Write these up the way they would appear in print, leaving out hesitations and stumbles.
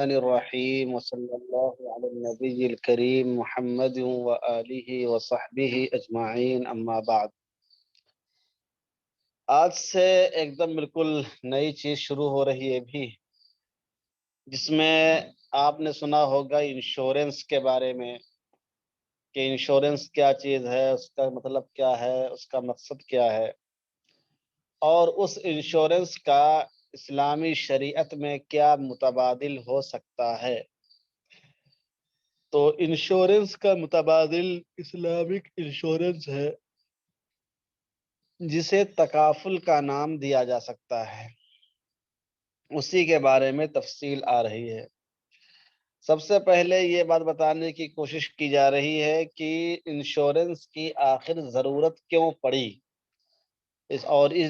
الرحمن الرحیم وصلی اللہ علی النبی الکریم محمد وآلہ وصحبہ اجمعین اما بعد۔ آج سے ایک دم بالکل نئی چیز شروع ہو رہی ہے بھی، جس میں آپ نے سنا ہوگا انشورنس کے بارے میں کہ انشورنس کیا چیز ہے، اس کا مطلب کیا ہے، اس کا مقصد کیا ہے، اور اس انشورنس کا اسلامی شریعت میں کیا متبادل ہو سکتا ہے۔ تو انشورنس کا متبادل اسلامک انشورنس ہے، جسے تکافل کا نام دیا جا سکتا ہے۔ اسی کے بارے میں تفصیل آ رہی ہے۔ سب سے پہلے یہ بات بتانے کی کوشش کی جا رہی ہے کہ انشورنس کی آخر ضرورت کیوں پڑی۔ اس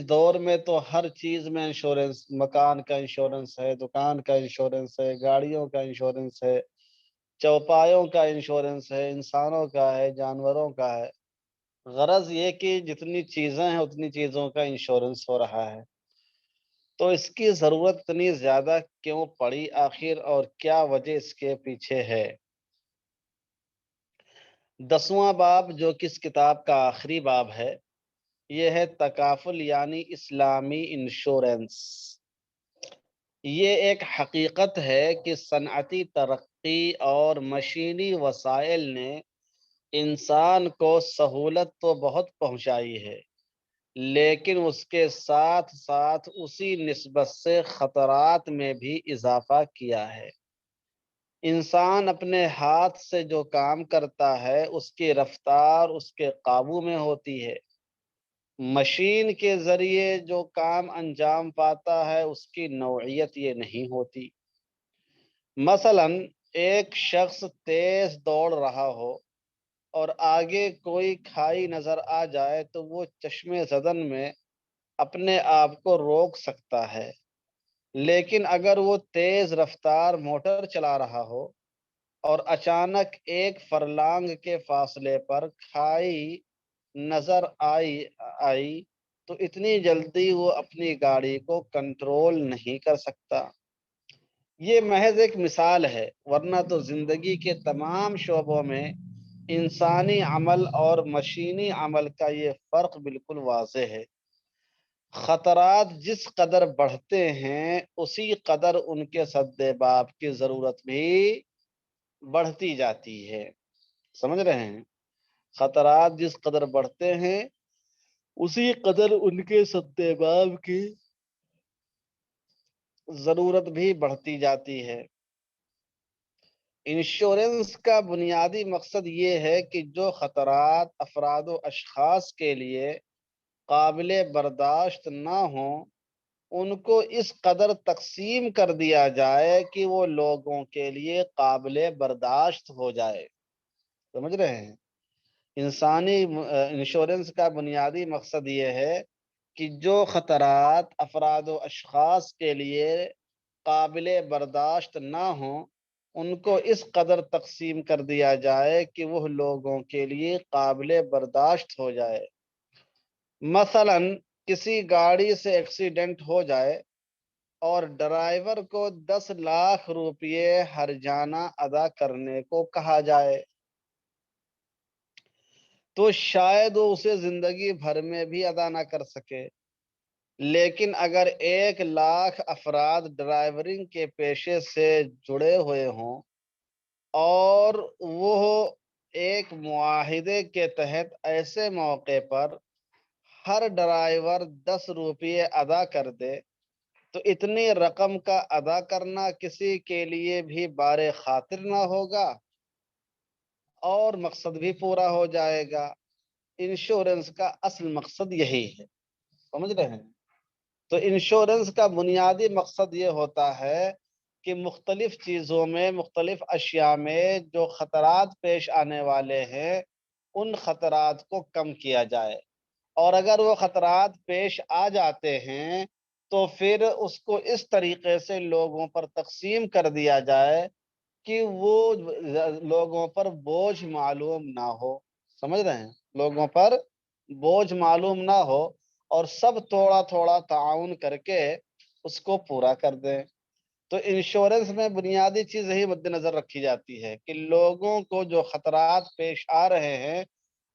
دور میں تو ہر چیز میں انشورنس، مکان کا انشورنس ہے، دکان کا انشورنس ہے، گاڑیوں کا انشورنس ہے، چوپایوں کا انشورنس ہے، انسانوں کا ہے، جانوروں کا ہے۔ غرض یہ کہ جتنی چیزیں ہیں اتنی چیزوں کا انشورنس ہو رہا ہے۔ تو اس کی ضرورت اتنی زیادہ کیوں پڑی آخر، اور کیا وجہ اس کے پیچھے ہے؟ 10واں باب جو کہ اس کتاب کا آخری باب ہے، یہ ہے تکافل یعنی اسلامی انشورنس۔ یہ ایک حقیقت ہے کہ صنعتی ترقی اور مشینی وسائل نے انسان کو سہولت تو بہت پہنچائی ہے، لیکن اس کے ساتھ ساتھ اسی نسبت سے خطرات میں بھی اضافہ کیا ہے۔ انسان اپنے ہاتھ سے جو کام کرتا ہے اس کی رفتار اس کے قابو میں ہوتی ہے۔ مشین کے ذریعے جو کام انجام پاتا ہے اس کی نوعیت یہ نہیں ہوتی۔ مثلا ایک شخص تیز دوڑ رہا ہو اور آگے کوئی کھائی نظر آ جائے تو وہ چشمے زدن میں اپنے آپ کو روک سکتا ہے، لیکن اگر وہ تیز رفتار موٹر چلا رہا ہو اور اچانک ایک فرلانگ کے فاصلے پر کھائی نظر آئی تو اتنی جلدی وہ اپنی گاڑی کو کنٹرول نہیں کر سکتا۔ یہ محض ایک مثال ہے، ورنہ تو زندگی کے تمام شعبوں میں انسانی عمل اور مشینی عمل کا یہ فرق بالکل واضح ہے۔ خطرات جس قدر بڑھتے ہیں اسی قدر ان کے سدباب کی ضرورت بھی بڑھتی جاتی ہے۔ سمجھ رہے ہیں؟ خطرات جس قدر بڑھتے ہیں اسی قدر ان کے سدباب کی ضرورت بھی بڑھتی جاتی ہے۔ انشورنس کا بنیادی مقصد یہ ہے کہ جو خطرات افراد و اشخاص کے لیے قابل برداشت نہ ہوں ان کو اس قدر تقسیم کر دیا جائے کہ وہ لوگوں کے لیے قابل برداشت ہو جائے۔ سمجھ رہے ہیں؟ انسانی انشورنس کا بنیادی مقصد یہ ہے کہ جو خطرات افراد و اشخاص کے لیے قابل برداشت نہ ہوں ان کو اس قدر تقسیم کر دیا جائے کہ وہ لوگوں کے لیے قابل برداشت ہو جائے۔ مثلا کسی گاڑی سے ایکسیڈنٹ ہو جائے اور ڈرائیور کو 10 لاکھ روپے ہرجانہ ادا کرنے کو کہا جائے تو شاید وہ اسے زندگی بھر میں بھی ادا نہ کر سکے، لیکن اگر 1 لاکھ افراد ڈرائیورنگ کے پیشے سے جڑے ہوئے ہوں اور وہ ایک معاہدے کے تحت ایسے موقع پر ہر ڈرائیور 10 روپے ادا کر دے تو اتنی رقم کا ادا کرنا کسی کے لیے بھی بار خاطر نہ ہوگا اور مقصد بھی پورا ہو جائے گا۔ انشورنس کا اصل مقصد یہی ہے۔ سمجھ رہے ہیں؟ تو انشورنس کا بنیادی مقصد یہ ہوتا ہے کہ مختلف چیزوں میں، مختلف اشیاء میں جو خطرات پیش آنے والے ہیں ان خطرات کو کم کیا جائے، اور اگر وہ خطرات پیش آ جاتے ہیں تو پھر اس کو اس طریقے سے لوگوں پر تقسیم کر دیا جائے کہ وہ لوگوں پر بوجھ معلوم نہ ہو۔ سمجھ رہے ہیں؟ لوگوں پر بوجھ معلوم نہ ہو اور سب تھوڑا تھوڑا تعاون کر کے اس کو پورا کر دیں۔ تو انشورنس میں بنیادی چیز یہی مد نظر رکھی جاتی ہے کہ لوگوں کو جو خطرات پیش آ رہے ہیں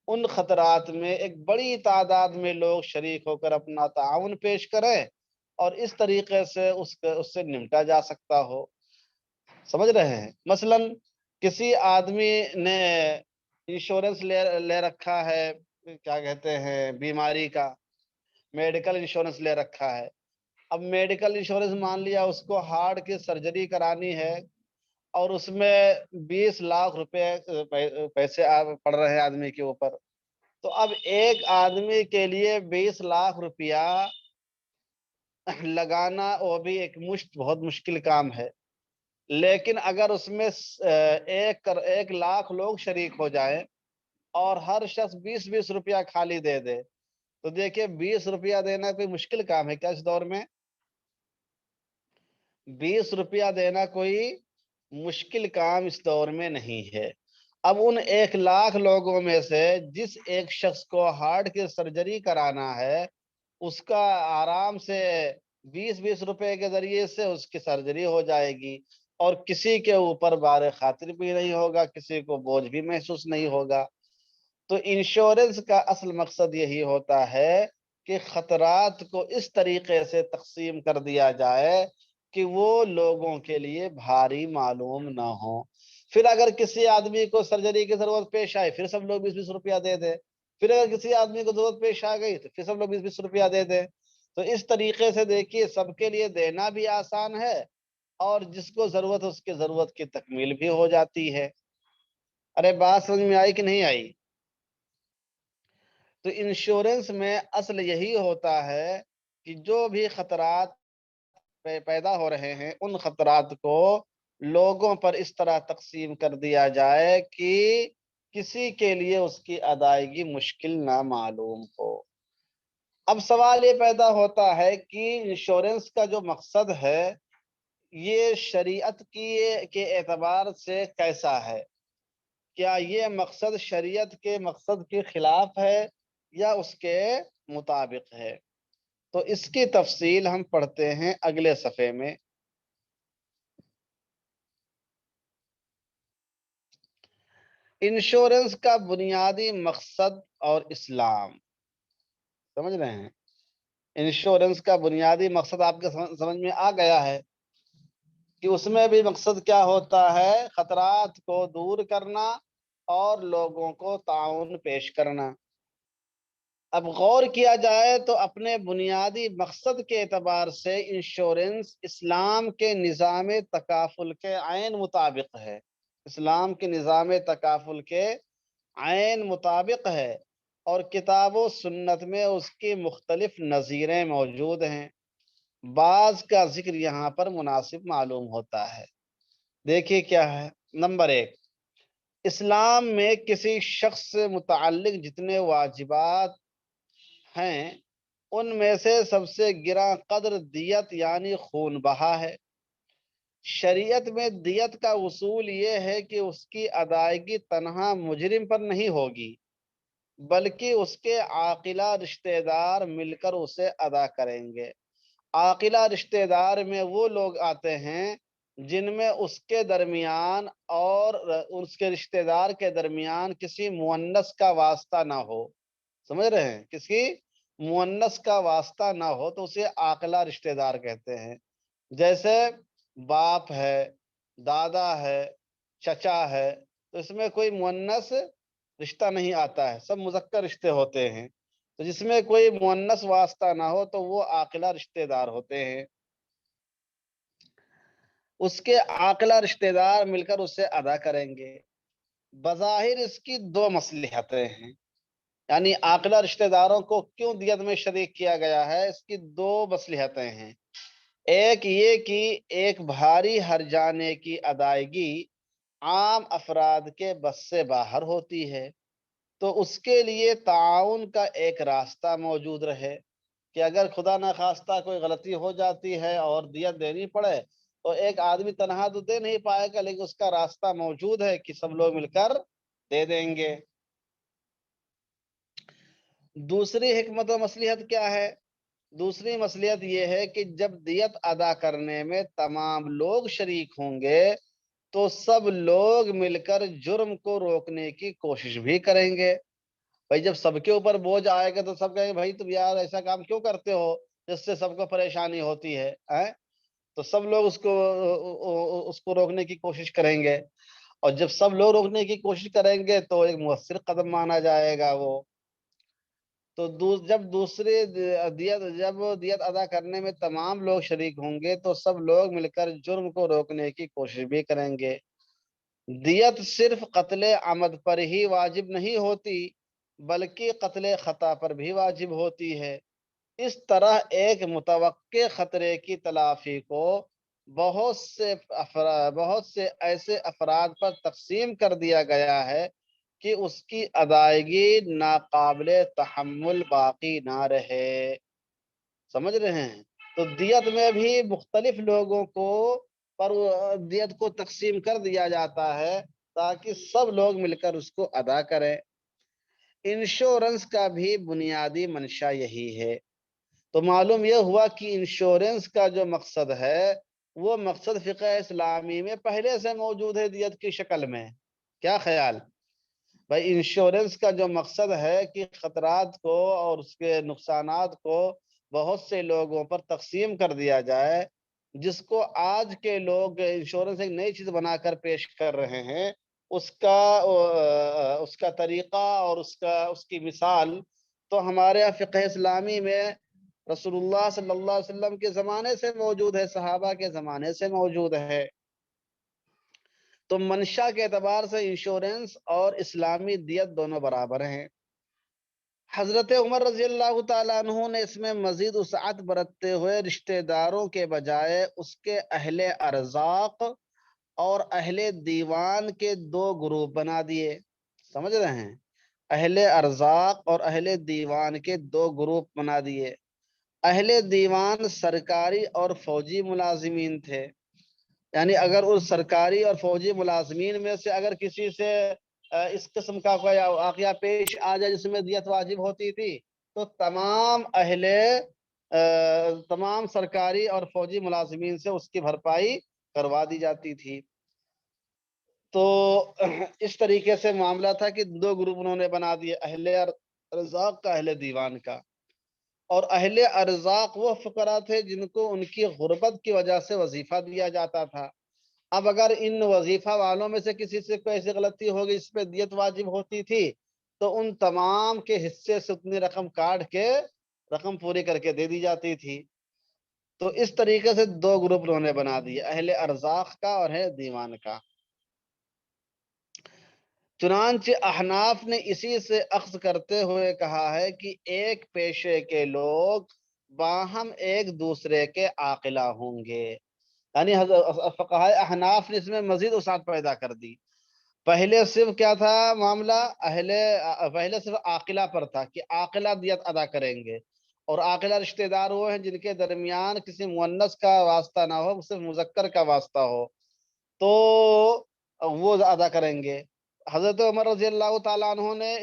ان خطرات میں ایک بڑی تعداد میں لوگ شریک ہو کر اپنا تعاون پیش کریں اور اس طریقے سے اس سے نمٹا جا سکتا ہو۔ سمجھ رہے ہیں؟ مثلا کسی آدمی نے انشورنس لے رکھا ہے، کیا کہتے ہیں، بیماری کا میڈیکل انشورنس لے رکھا ہے۔ اب میڈیکل انشورنس مان لیا اس کو ہارٹ کی سرجری کرانی ہے اور اس میں 20 لاکھ روپے پیسے پڑ رہے ہیں آدمی کے اوپر، تو اب ایک آدمی کے لیے 20 لاکھ روپیہ لگانا وہ بھی بہت مشکل کام ہے۔ لیکن اگر اس میں 1 لاکھ لوگ شریک ہو جائیں اور ہر شخص 20 خالی دے دے، تو دیکھیے 20 دینا کوئی مشکل کام ہے کیا اس دور میں؟ 20 دینا کوئی مشکل کام اس دور میں نہیں ہے۔ اب ان 1 لاکھ لوگوں میں سے جس ایک شخص کو ہارٹ کی سرجری کرانا ہے اس کا آرام سے 20 کے ذریعے سے اس کی سرجری ہو جائے گی اور کسی کے اوپر بار خاطر بھی نہیں ہوگا، کسی کو بوجھ بھی محسوس نہیں ہوگا۔ تو انشورنس کا اصل مقصد یہی ہوتا ہے کہ خطرات کو اس طریقے سے تقسیم کر دیا جائے کہ وہ لوگوں کے لیے بھاری معلوم نہ ہو۔ پھر اگر کسی آدمی کو سرجری کی ضرورت پیش آئے پھر سب لوگ 20 دے دیں، پھر اگر کسی آدمی کو ضرورت پیش آ گئی تو پھر سب لوگ 20 دے دیں۔ تو اس طریقے سے دیکھیے سب کے لیے دینا بھی آسان ہے اور جس کو ضرورت ہے اس کی ضرورت کی تکمیل بھی ہو جاتی ہے۔ ارے بات سمجھ میں آئی کہ نہیں آئی؟ تو انشورنس میں اصل یہی ہوتا ہے کہ جو بھی خطرات پیدا ہو رہے ہیں ان خطرات کو لوگوں پر اس طرح تقسیم کر دیا جائے کہ کسی کے لیے اس کی ادائیگی مشکل نہ معلوم ہو۔ اب سوال یہ پیدا ہوتا ہے کہ انشورنس کا جو مقصد ہے یہ شریعت کے اعتبار سے کیسا ہے؟ کیا یہ مقصد شریعت کے مقصد کے خلاف ہے یا اس کے مطابق ہے؟ تو اس کی تفصیل ہم پڑھتے ہیں اگلے صفحے میں۔ انشورنس کا بنیادی مقصد اور اسلام، سمجھ رہے ہیں؟ انشورنس کا بنیادی مقصد آپ کے سمجھ میں آ گیا ہے کہ اس میں بھی مقصد کیا ہوتا ہے؟ خطرات کو دور کرنا اور لوگوں کو تعاون پیش کرنا۔ اب غور کیا جائے تو اپنے بنیادی مقصد کے اعتبار سے انشورنس اسلام کے نظام تکافل کے عین مطابق ہے۔ اسلام کے نظام تکافل کے عین مطابق ہے اور کتاب و سنت میں اس کی مختلف نظیریں موجود ہیں۔ بعض کا ذکر یہاں پر مناسب معلوم ہوتا ہے۔ دیکھیے کیا ہے۔ نمبر 1، اسلام میں کسی شخص سے متعلق جتنے واجبات ہیں ان میں سے سب سے گراں قدر دیت یعنی خون بہا ہے۔ شریعت میں دیت کا اصول یہ ہے کہ اس کی ادائیگی تنہا مجرم پر نہیں ہوگی بلکہ اس کے عاقلہ رشتہ دار مل کر اسے ادا کریں گے۔ عاقلہ رشتہ دار میں وہ لوگ آتے ہیں جن میں اس کے درمیان اور اس کے رشتہ دار کے درمیان کسی مؤنث کا واسطہ نہ ہو۔ سمجھ رہے ہیں؟ کسی مؤنث کا واسطہ نہ ہو تو اسے عاقلہ رشتہ دار کہتے ہیں۔ جیسے باپ ہے، دادا ہے، چچا ہے، تو اس میں کوئی مؤنث رشتہ نہیں آتا ہے، سب مذکر رشتے ہوتے ہیں۔ تو جس میں کوئی مؤنث واسطہ نہ ہو تو وہ عاقلہ رشتہ دار ہوتے ہیں۔ اس کے عاقلہ رشتہ دار مل کر اسے ادا کریں گے۔ بظاہر اس کی دو مصلحتیں ہیں، یعنی عاقلہ رشتہ داروں کو کیوں دیت میں شریک کیا گیا ہے، اس کی دو مصلحتیں ہیں۔ ایک یہ کہ ایک بھاری ہرجانے کی ادائیگی عام افراد کے بس سے باہر ہوتی ہے تو اس کے لیے تعاون کا ایک راستہ موجود رہے کہ اگر خدا نخواستہ کوئی غلطی ہو جاتی ہے اور دیت دینی پڑے تو ایک آدمی تنہا تو دے نہیں پائے گا لیکن اس کا راستہ موجود ہے کہ سب لوگ مل کر دے دیں گے۔ دوسری حکمت و مصلحت کیا ہے؟ دوسری مصلحت یہ ہے کہ جب دیت ادا کرنے میں تمام لوگ شریک ہوں گے تو سب لوگ مل کر جرم کو روکنے کی کوشش بھی کریں گے۔ بھائی جب سب کے اوپر بوجھ آئے گا تو سب کہیں گے بھائی تم یار ایسا کام کیوں کرتے ہو جس سے سب کو پریشانی ہوتی ہے، تو سب لوگ اس کو روکنے کی کوشش کریں گے، اور جب سب لوگ روکنے کی کوشش کریں گے تو ایک مؤثر قدم مانا جائے گا وہ۔ تو جب دیت ادا کرنے میں تمام لوگ شریک ہوں گے تو سب لوگ مل کر جرم کو روکنے کی کوشش بھی کریں گے۔ دیت صرف قتل عمد پر ہی واجب نہیں ہوتی بلکہ قتل خطا پر بھی واجب ہوتی ہے۔ اس طرح ایک متوقع خطرے کی تلافی کو بہت سے ایسے افراد پر تقسیم کر دیا گیا ہے کہ اس کی ادائیگی ناقابل تحمل باقی نہ رہے۔ سمجھ رہے ہیں؟ تو دیت میں بھی مختلف لوگوں کو پر دیت کو تقسیم کر دیا جاتا ہے تاکہ سب لوگ مل کر اس کو ادا کریں۔ انشورنس کا بھی بنیادی منشا یہی ہے۔ تو معلوم یہ ہوا کہ انشورنس کا جو مقصد ہے وہ مقصد فقہ اسلامی میں پہلے سے موجود ہے دیت کی شکل میں۔ کیا خیال؟ بھائی انشورنس کا جو مقصد ہے کہ خطرات کو اور اس کے نقصانات کو بہت سے لوگوں پر تقسیم کر دیا جائے، جس کو آج کے لوگ انشورنس ایک نئی چیز بنا کر پیش کر رہے ہیں، اس کا طریقہ اور اس کی مثال تو ہمارے فقہ اسلامی میں رسول اللہ صلی اللہ علیہ وسلم کے زمانے سے موجود ہے، صحابہ کے زمانے سے موجود ہے۔ تو منشا کے اعتبار سے انشورنس اور اسلامی دیت دونوں برابر ہیں۔ حضرت عمر رضی اللہ تعالیٰ عنہ نے اس میں مزید وسعت برتتے ہوئے رشتہ داروں کے بجائے اس کے اہل ارزاق اور اہل دیوان کے دو گروپ بنا دیے۔ سمجھ رہے ہیں؟ اہل ارزاق اور اہل دیوان کے دو گروپ بنا دیے۔ اہل دیوان سرکاری اور فوجی ملازمین تھے، یعنی اگر اس سرکاری اور فوجی ملازمین میں سے اگر کسی سے اس قسم کا کوئی واقعہ پیش آ جائے جس میں دیت واجب ہوتی تھی تو تمام سرکاری اور فوجی ملازمین سے اس کی بھرپائی کروا دی جاتی تھی۔ تو اس طریقے سے معاملہ تھا کہ دو گروپ انہوں نے بنا دیے، اہل ارزاق کا، اہل دیوان کا۔ اور اہل ارزاق وہ فقراء تھے جن کو ان کی غربت کی وجہ سے وظیفہ دیا جاتا تھا۔ اب اگر ان وظیفہ والوں میں سے کسی سے کوئی ایسی غلطی ہوگی اس پہ دیت واجب ہوتی تھی تو ان تمام کے حصے سے اتنی رقم کاٹ کے رقم پوری کر کے دے دی جاتی تھی۔ تو اس طریقے سے دو گروپ انہوں نے بنا دیے، اہل ارزاق کا اور اہل دیوان کا۔ چنانچہ احناف نے اسی سے اخذ کرتے ہوئے کہا ہے کہ ایک پیشے کے لوگ باہم ایک دوسرے کے عاقلہ ہوں گے، یعنی فقہائے احناف نے اس میں مزید وسعت پیدا کر دی۔ پہلے صرف کیا تھا معاملہ، پہلے صرف عاقلہ پر تھا کہ عاقلہ دیت ادا کریں گے، اور عاقلہ رشتہ دار وہ ہیں جن کے درمیان کسی مؤنث کا واسطہ نہ ہو، صرف مذکر کا واسطہ ہو، تو وہ ادا کریں گے۔ حضرت عمر رضی اللہ تعالیٰ عنہ نے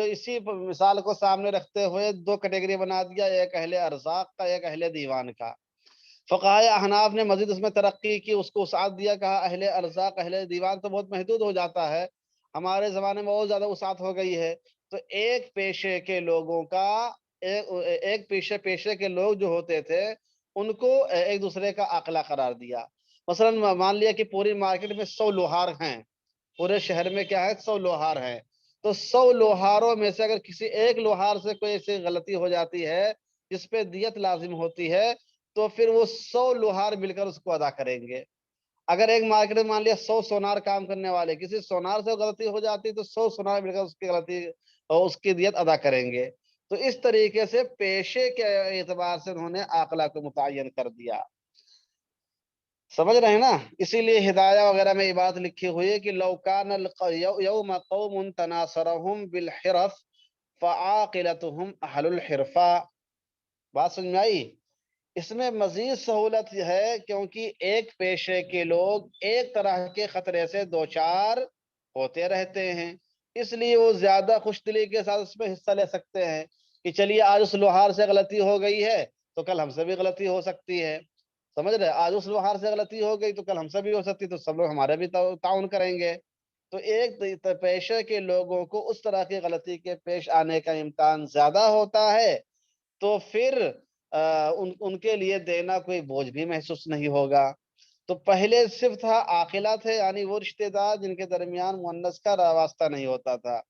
اسی مثال کو سامنے رکھتے ہوئے دو کیٹیگری بنا دیا، ایک اہل ارزاق کا، ایک اہل دیوان کا۔ فقہائے احناف نے مزید اس میں ترقی کی، اس کو وسعت دیا، کہا اہل ارزاق اہل دیوان تو بہت محدود ہو جاتا ہے، ہمارے زمانے میں بہت زیادہ وسعت ہو گئی ہے، تو ایک پیشے کے لوگوں کا ایک پیشے کے لوگ جو ہوتے تھے ان کو ایک دوسرے کا عاقلہ قرار دیا۔ مثلا مان لیا کہ پوری مارکیٹ میں 100 لوہار ہیں، پورے شہر میں کیا ہے 100 لوہار ہیں، تو 100 لوہاروں میں سے اگر کسی ایک لوہار سے کوئی ایسی غلطی ہو جاتی ہے جس پہ دیت لازم ہوتی ہے تو پھر وہ 100 لوہار مل کر اس کو ادا کریں گے۔ اگر ایک مارکیٹ میں مان لیا 100 سونار کام کرنے والے، کسی سونار سے غلطی ہو جاتی تو 100 سونار مل کر اس کی غلطی اور اس کی دیت ادا کریں گے۔ تو اس طریقے سے پیشے کے اعتبار سے انہوں نے عاقلہ کو متعین کر دیا۔ سمجھ رہے ہیں نا؟ اسی لیے ہدایہ وغیرہ میں یہ بات لکھی ہوئی ہے کہ لو کان یوم قوم تناصرهم بالحرف فعاقلتهم اہل الحرفہ۔ بات سمجھ میں آئی؟ اس میں مزید سہولت ہے کیونکہ ایک پیشے کے لوگ ایک طرح کے خطرے سے دوچار ہوتے رہتے ہیں، اس لیے وہ زیادہ خوش دلی کے ساتھ اس میں حصہ لے سکتے ہیں کہ چلیے آج اس لوہار سے غلطی ہو گئی ہے تو کل ہم سے بھی غلطی ہو سکتی ہے، سمجھ رہے؟ آج اس لوہار سے غلطی ہو گئی تو کل ہم سے بھی ہو سکتی، تو سب لوگ ہمارے بھی تعاون کریں گے۔ تو ایک پیشے کے لوگوں کو اس طرح کی غلطی کے پیش آنے کا امکان زیادہ ہوتا ہے، تو پھر ان کے لیے دینا کوئی بوجھ بھی محسوس نہیں ہوگا۔ تو پہلے صرف تھا عاقلہ تھے، یعنی وہ رشتہ دار جن کے درمیان مؤنث کا واسطہ نہیں ہوتا تھا۔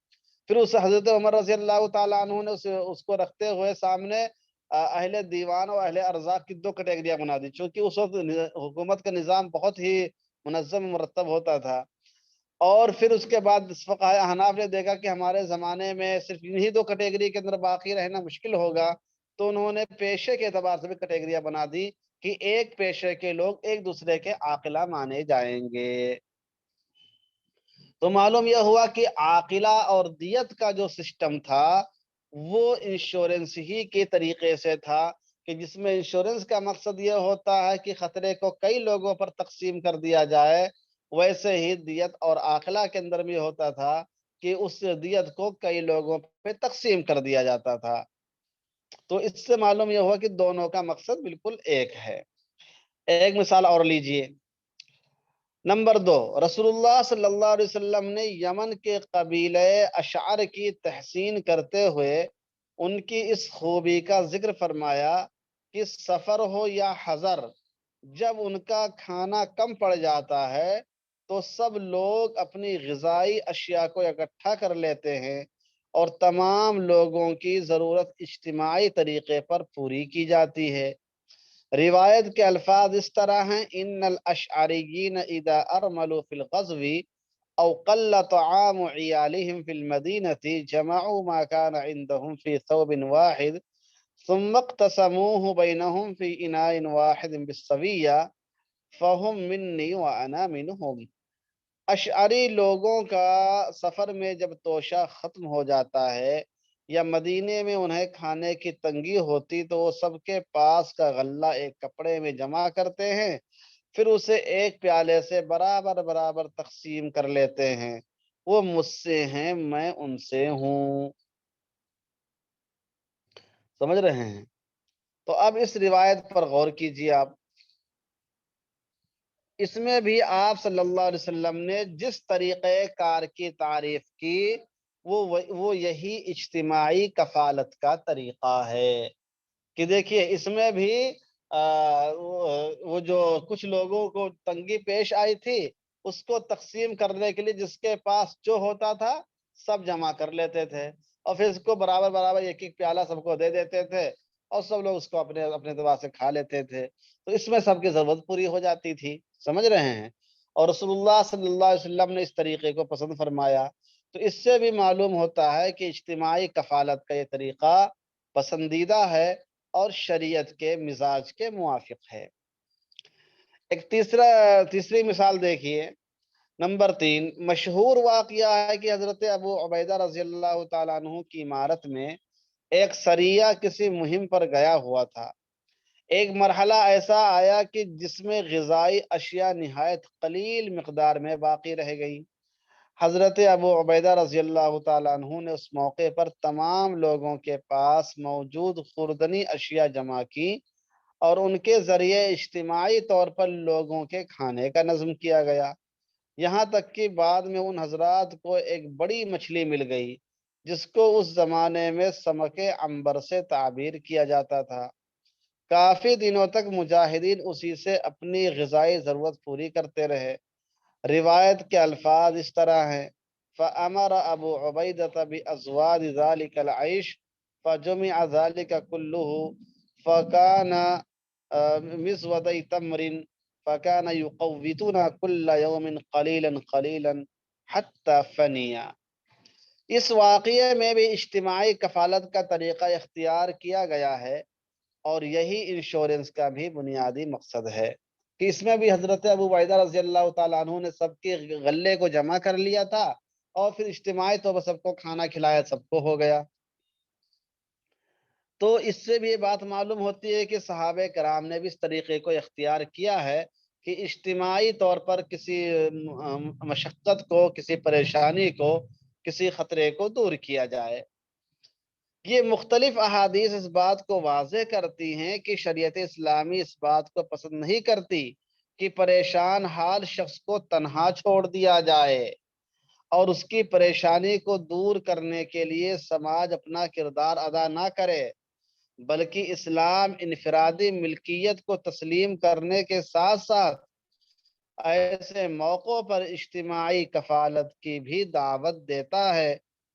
پھر اس حضرت عمر رضی اللہ تعالیٰ عنہ نے اس کو رکھتے ہوئے سامنے اہل دیوان اور اہل ارزاق کی دو کیٹیگریاں بنا دی، چونکہ اس وقت حکومت کا نظام بہت ہی منظم مرتب ہوتا تھا۔ اور پھر اس کے بعد فقہائے احناف نے دیکھا کہ ہمارے زمانے میں صرف انہی دو کیٹیگری کے اندر باقی رہنا مشکل ہوگا، تو انہوں نے پیشے کے اعتبار سے بھی کیٹیگریاں بنا دی کہ ایک پیشے کے لوگ ایک دوسرے کے عاقلہ مانے جائیں گے۔ تو معلوم یہ ہوا کہ عاقلہ اور دیت کا جو سسٹم تھا وہ انشورنس ہی کے طریقے سے تھا، کہ جس میں انشورنس کا مقصد یہ ہوتا ہے کہ خطرے کو کئی لوگوں پر تقسیم کر دیا جائے، ویسے ہی دیت اور عاقلہ کے اندر بھی ہوتا تھا کہ اس دیت کو کئی لوگوں پہ تقسیم کر دیا جاتا تھا۔ تو اس سے معلوم یہ ہوا کہ دونوں کا مقصد بالکل ایک ہے۔ ایک مثال اور لیجئے۔ نمبر 2، رسول اللہ صلی اللہ علیہ وسلم نے یمن کے قبیلہ اشعر کی تحسین کرتے ہوئے ان کی اس خوبی کا ذکر فرمایا کہ سفر ہو یا حضر، جب ان کا کھانا کم پڑ جاتا ہے تو سب لوگ اپنی غذائی اشیاء کو اکٹھا کر لیتے ہیں اور تمام لوگوں کی ضرورت اجتماعی طریقے پر پوری کی جاتی ہے۔ روایت کے الفاظ اس طرح ہیں: ان الاشعریین اذا ارملوا فی الغزو او قل طعام عیالہم فی المدینة جمعوا ما كان عندهم في ثوب واحد ثم اقتسموه بينهم في اناء واحد بالسویہ فهم منی وانا منهم۔ اشعری لوگوں کا سفر میں جب توشہ ختم ہو جاتا ہے یا مدینے میں انہیں کھانے کی تنگی ہوتی تو وہ سب کے پاس کا غلہ ایک کپڑے میں جمع کرتے ہیں، پھر اسے ایک پیالے سے برابر برابر تقسیم کر لیتے ہیں۔ وہ مجھ سے ہیں، میں ان سے ہوں۔ سمجھ رہے ہیں؟ تو اب اس روایت پر غور کیجیے آپ۔ اس میں بھی آپ صلی اللہ علیہ وسلم نے جس طریقے کار کی تعریف کی وہ یہی اجتماعی کفالت کا طریقہ ہے، کہ دیکھیے اس میں بھی وہ جو کچھ لوگوں کو تنگی پیش آئی تھی اس کو تقسیم کرنے کے لیے جس کے پاس جو ہوتا تھا سب جمع کر لیتے تھے، اور پھر اس کو برابر برابر ایک ایک پیالہ سب کو دے دیتے تھے، اور سب لوگ اس کو اپنے اپنے اعتبار سے کھا لیتے تھے، تو اس میں سب کی ضرورت پوری ہو جاتی تھی۔ سمجھ رہے ہیں؟ اور رسول اللہ صلی اللہ علیہ وسلم نے اس طریقے کو پسند فرمایا۔ تو اس سے بھی معلوم ہوتا ہے کہ اجتماعی کفالت کا یہ طریقہ پسندیدہ ہے اور شریعت کے مزاج کے موافق ہے۔ ایک تیسری مثال دیکھیے۔ نمبر 3، مشہور واقعہ ہے کہ حضرت ابو عبیدہ رضی اللہ تعالیٰ عنہ کی عمارت میں ایک سریہ کسی مہم پر گیا ہوا تھا۔ ایک مرحلہ ایسا آیا کہ جس میں غذائی اشیاء نہایت قلیل مقدار میں باقی رہ گئی۔ حضرت ابو عبیدہ رضی اللہ تعالیٰ عنہ نے اس موقع پر تمام لوگوں کے پاس موجود خوردنی اشیاء جمع کی اور ان کے ذریعے اجتماعی طور پر لوگوں کے کھانے کا نظم کیا گیا، یہاں تک کہ بعد میں ان حضرات کو ایک بڑی مچھلی مل گئی جس کو اس زمانے میں سمک عنبر سے تعبیر کیا جاتا تھا۔ کافی دنوں تک مجاہدین اسی سے اپنی غذائی ضرورت پوری کرتے رہے۔ روایت کے الفاظ اس طرح ہیں: فَأَمَرَ أَبُو عُبَيْدَةَ بِأَزْوَادِ ذَلِكَ الْعَيْشِ فَجُمِعَ ذَلِكَ كُلُّهُ فَكَانَ مِزْوَدَيْ تَمْرٍ فَكَانَ يُقَوِّتُنَا كُلَّ يَوْمٍ قَلِيلًا قَلِيلًا حَتَّى فَنِيَ۔ اس واقعے میں بھی اجتماعی کفالت کا طریقہ اختیار کیا گیا ہے، اور یہی انشورنس کا بھی بنیادی مقصد ہے، کہ اس میں بھی حضرت ابو عبیدہ رضی اللہ تعالیٰ عنہ نے سب کے غلے کو جمع کر لیا تھا اور پھر اجتماعی طور پر سب کو کھانا کھلایا، سب کو ہو گیا۔ تو اس سے بھی یہ بات معلوم ہوتی ہے کہ صحابہ کرام نے بھی اس طریقے کو اختیار کیا ہے کہ اجتماعی طور پر کسی مشقت کو، کسی پریشانی کو، کسی خطرے کو دور کیا جائے۔ یہ مختلف احادیث اس بات کو واضح کرتی ہیں کہ شریعت اسلامی اس بات کو پسند نہیں کرتی کہ پریشان حال شخص کو تنہا چھوڑ دیا جائے، اور اس کی پریشانی کو دور کرنے کے لیے سماج اپنا کردار ادا نہ کرے، بلکہ اسلام انفرادی ملکیت کو تسلیم کرنے کے ساتھ ساتھ ایسے موقعوں پر اجتماعی کفالت کی بھی دعوت دیتا ہے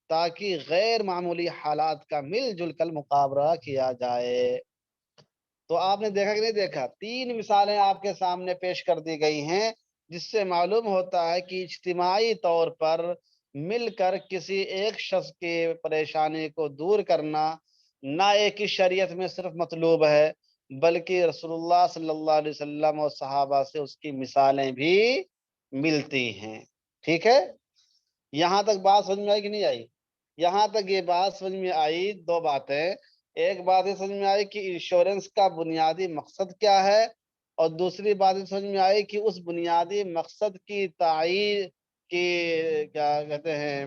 تاکہ غیر معمولی حالات کا مل جل کر مقابلہ کیا جائے۔ تو آپ نے دیکھا کہ نہیں دیکھا، تین مثالیں آپ کے سامنے پیش کر دی گئی ہیں، جس سے معلوم ہوتا ہے کہ اجتماعی طور پر مل کر کسی ایک شخص کی پریشانی کو دور کرنا نہ ایک ہی شریعت میں صرف مطلوب ہے، بلکہ رسول اللہ صلی اللہ علیہ وسلم اور صحابہ سے اس کی مثالیں بھی ملتی ہیں۔ ٹھیک ہے، یہاں تک بات سمجھ میں آئی کہ نہیں آئی؟ یہاں تک یہ بات سمجھ میں آئی، دو باتیں۔ ایک بات یہ سمجھ میں آئی کہ انشورنس کا بنیادی مقصد کیا ہے، اور دوسری بات یہ سمجھ میں آئی کہ اس بنیادی مقصد کی تعیین کی کیا کہتے ہیں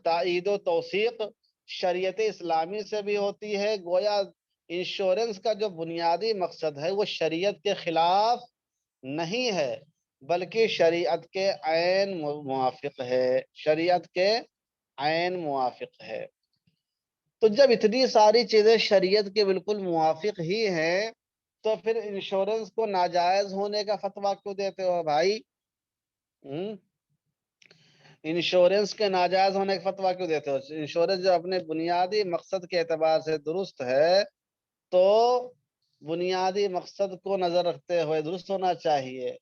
تائید و توثیق شریعت اسلامی سے بھی ہوتی ہے۔ گویا انشورنس کا جو بنیادی مقصد ہے وہ شریعت کے خلاف نہیں ہے، بلکہ شریعت کے عین موافق ہے، شریعت کے عین موافق ہے۔ تو جب اتنی ساری چیزیں شریعت کے بالکل موافق ہی ہیں تو پھر انشورنس کو ناجائز ہونے کا فتویٰ کیوں دیتے ہو بھائی؟ انشورنس کے ناجائز ہونے کا فتویٰ کیوں دیتے ہو؟ انشورنس جو اپنے بنیادی مقصد کے اعتبار سے درست ہے تو بنیادی مقصد کو نظر رکھتے ہوئے درست ہونا چاہیے،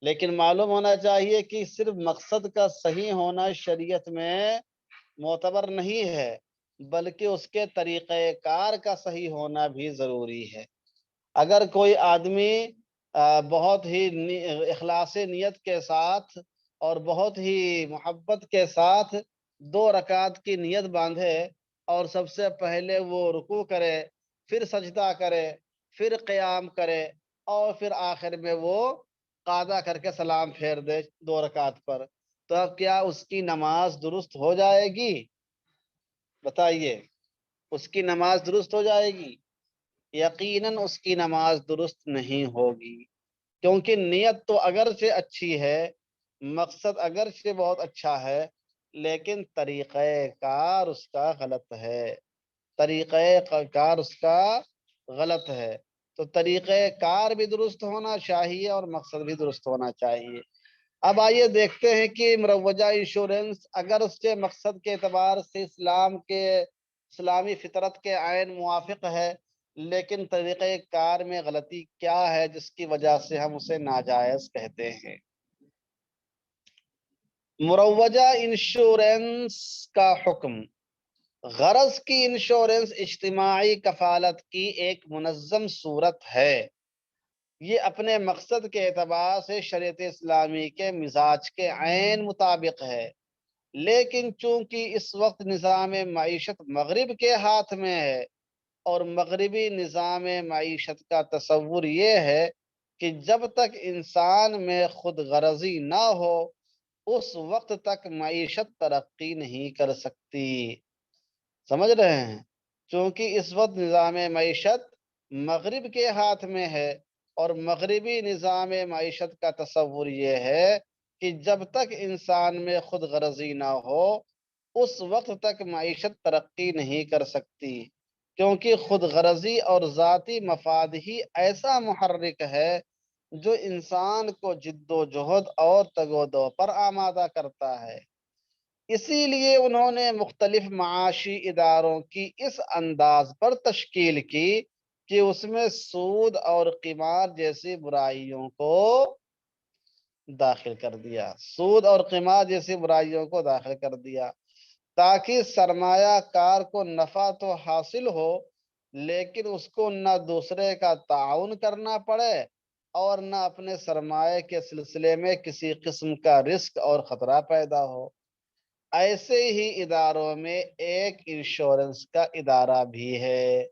لیکن معلوم ہونا چاہیے کہ صرف مقصد کا صحیح ہونا شریعت میں معتبر نہیں ہے، بلکہ اس کے طریقہ کار کا صحیح ہونا بھی ضروری ہے۔ اگر کوئی آدمی بہت ہی اخلاص نیت کے ساتھ اور بہت ہی محبت کے ساتھ 2 رکعت کی نیت باندھے اور سب سے پہلے وہ رکوع کرے، پھر سجدہ کرے، پھر قیام کرے، اور پھر آخر میں وہ قعدہ کر کے سلام پھیر دے 2 رکعت پر، تو اب کیا اس کی نماز درست ہو جائے گی؟ بتائیے، اس کی نماز درست ہو جائے گی؟ یقیناً اس کی نماز درست نہیں ہوگی، کیونکہ نیت تو اگرچہ اچھی ہے، مقصد اگرچہ بہت اچھا ہے، لیکن طریقہ کار اس کا غلط ہے، طریقہ کار اس کا غلط ہے۔ تو طریقہ کار بھی درست ہونا چاہیے اور مقصد بھی درست ہونا چاہیے۔ اب آئیے دیکھتے ہیں کہ مروجہ انشورنس اگر اس کے مقصد کے اعتبار سے اسلامی فطرت کے عین موافق ہے، لیکن طریقہ کار میں غلطی کیا ہے جس کی وجہ سے ہم اسے ناجائز کہتے ہیں؟ مروجہ انشورنس کا حکم: غرض کی انشورنس اجتماعی کفالت کی ایک منظم صورت ہے۔ یہ اپنے مقصد کے اعتبار سے شریعت اسلامی کے مزاج کے عین مطابق ہے، لیکن چونکہ اس وقت نظام معیشت مغرب کے ہاتھ میں ہے، اور مغربی نظام معیشت کا تصور یہ ہے کہ جب تک انسان میں خود غرضی نہ ہو اس وقت تک معیشت ترقی نہیں کر سکتی۔ سمجھ رہے ہیں؟ چونکہ اس وقت نظام معیشت مغرب کے ہاتھ میں ہے، اور مغربی نظام معیشت کا تصور یہ ہے کہ جب تک انسان میں خود غرضی نہ ہو اس وقت تک معیشت ترقی نہیں کر سکتی، کیونکہ خود غرضی اور ذاتی مفاد ہی ایسا محرک ہے جو انسان کو جد و جہد اور تگ و دو پر آمادہ کرتا ہے۔ اسی لیے انہوں نے مختلف معاشی اداروں کی اس انداز پر تشکیل کی کہ اس میں سود اور قمار جیسی برائیوں کو داخل کر دیا، سود اور قمار جیسی برائیوں کو داخل کر دیا، تاکہ سرمایہ کار کو نفع تو حاصل ہو لیکن اس کو نہ دوسرے کا تعاون کرنا پڑے اور نہ اپنے سرمایہ کے سلسلے میں کسی قسم کا رسک اور خطرہ پیدا ہو۔ ایسے ہی اداروں میں ایک انشورنس کا ادارہ بھی ہے۔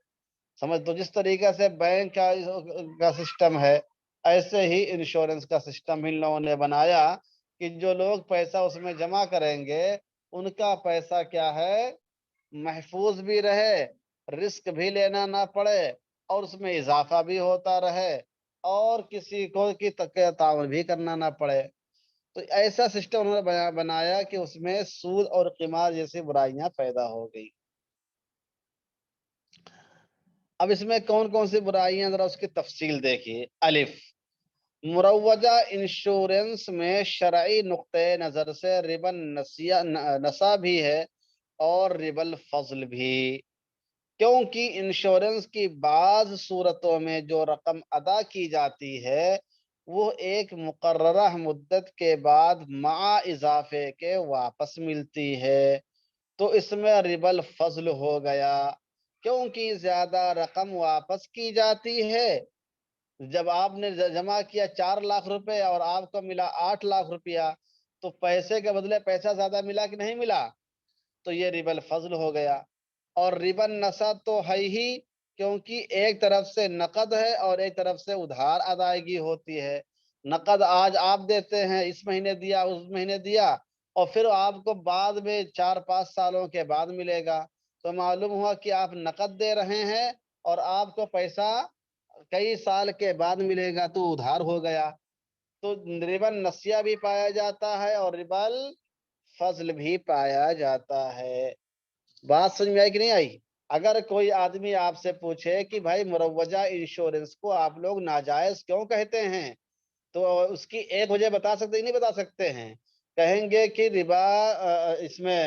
سمجھ تو جس طریقے سے بینک کا سسٹم ہے، ایسے ہی انشورنس کا سسٹم ان لوگوں نے بنایا کہ جو لوگ پیسہ اس میں جمع کریں گے ان کا پیسہ کیا ہے؟ محفوظ بھی رہے، رسک بھی لینا نہ پڑے، اور اس میں اضافہ بھی ہوتا رہے، اور کسی کو کی تعاون بھی کرنا نہ پڑے۔ تو ایسا سسٹم انہوں نے بنایا کہ اس میں سود اور قمار جیسی برائیاں پیدا ہو گئی۔ اب اس میں کون کون سی برائیاں، ذرا اس کی تفصیل دیکھیے۔ الف، مروجہ انشورنس میں شرعی نقطۂ نظر سے ربا نسیٰ بھی ہے اور ربا الفضل بھی، کیونکہ انشورنس کی بعض صورتوں میں جو رقم ادا کی جاتی ہے وہ ایک مقررہ مدت کے بعد مع اضافے کے واپس ملتی ہے، تو اس میں ربا الفضل ہو گیا، کیونکہ زیادہ رقم واپس کی جاتی ہے۔ جب آپ نے جمع کیا 4 لاکھ روپے اور آپ کو ملا 8 لاکھ روپیہ، تو پیسے کے بدلے پیسہ زیادہ ملا کہ نہیں ملا؟ تو یہ ربا الفضل ہو گیا۔ اور ربا النسیٰ تو ہے ہی، کیونکہ ایک طرف سے نقد ہے اور ایک طرف سے ادھار ادائیگی ہوتی ہے۔ نقد آج آپ دیتے ہیں، اس مہینے دیا، اس مہینے دیا، اور پھر آپ کو بعد میں 4-5 سالوں کے بعد ملے گا، تو معلوم ہوا کہ آپ نقد دے رہے ہیں اور آپ کو پیسہ کئی سال کے بعد ملے گا، تو ادھار ہو گیا۔ تو ربا النسیٰ بھی پایا جاتا ہے اور ربا الفضل بھی پایا جاتا ہے۔ بات سمجھ میں آئی کہ نہیں آئی؟ اگر کوئی آدمی آپ سے پوچھے کہ بھائی مروجہ انشورنس کو آپ لوگ ناجائز کیوں کہتے ہیں، تو اس کی ایک وجہ بتا سکتے نہیں بتا سکتے ہیں؟ کہیں گے کہ ربا اس میں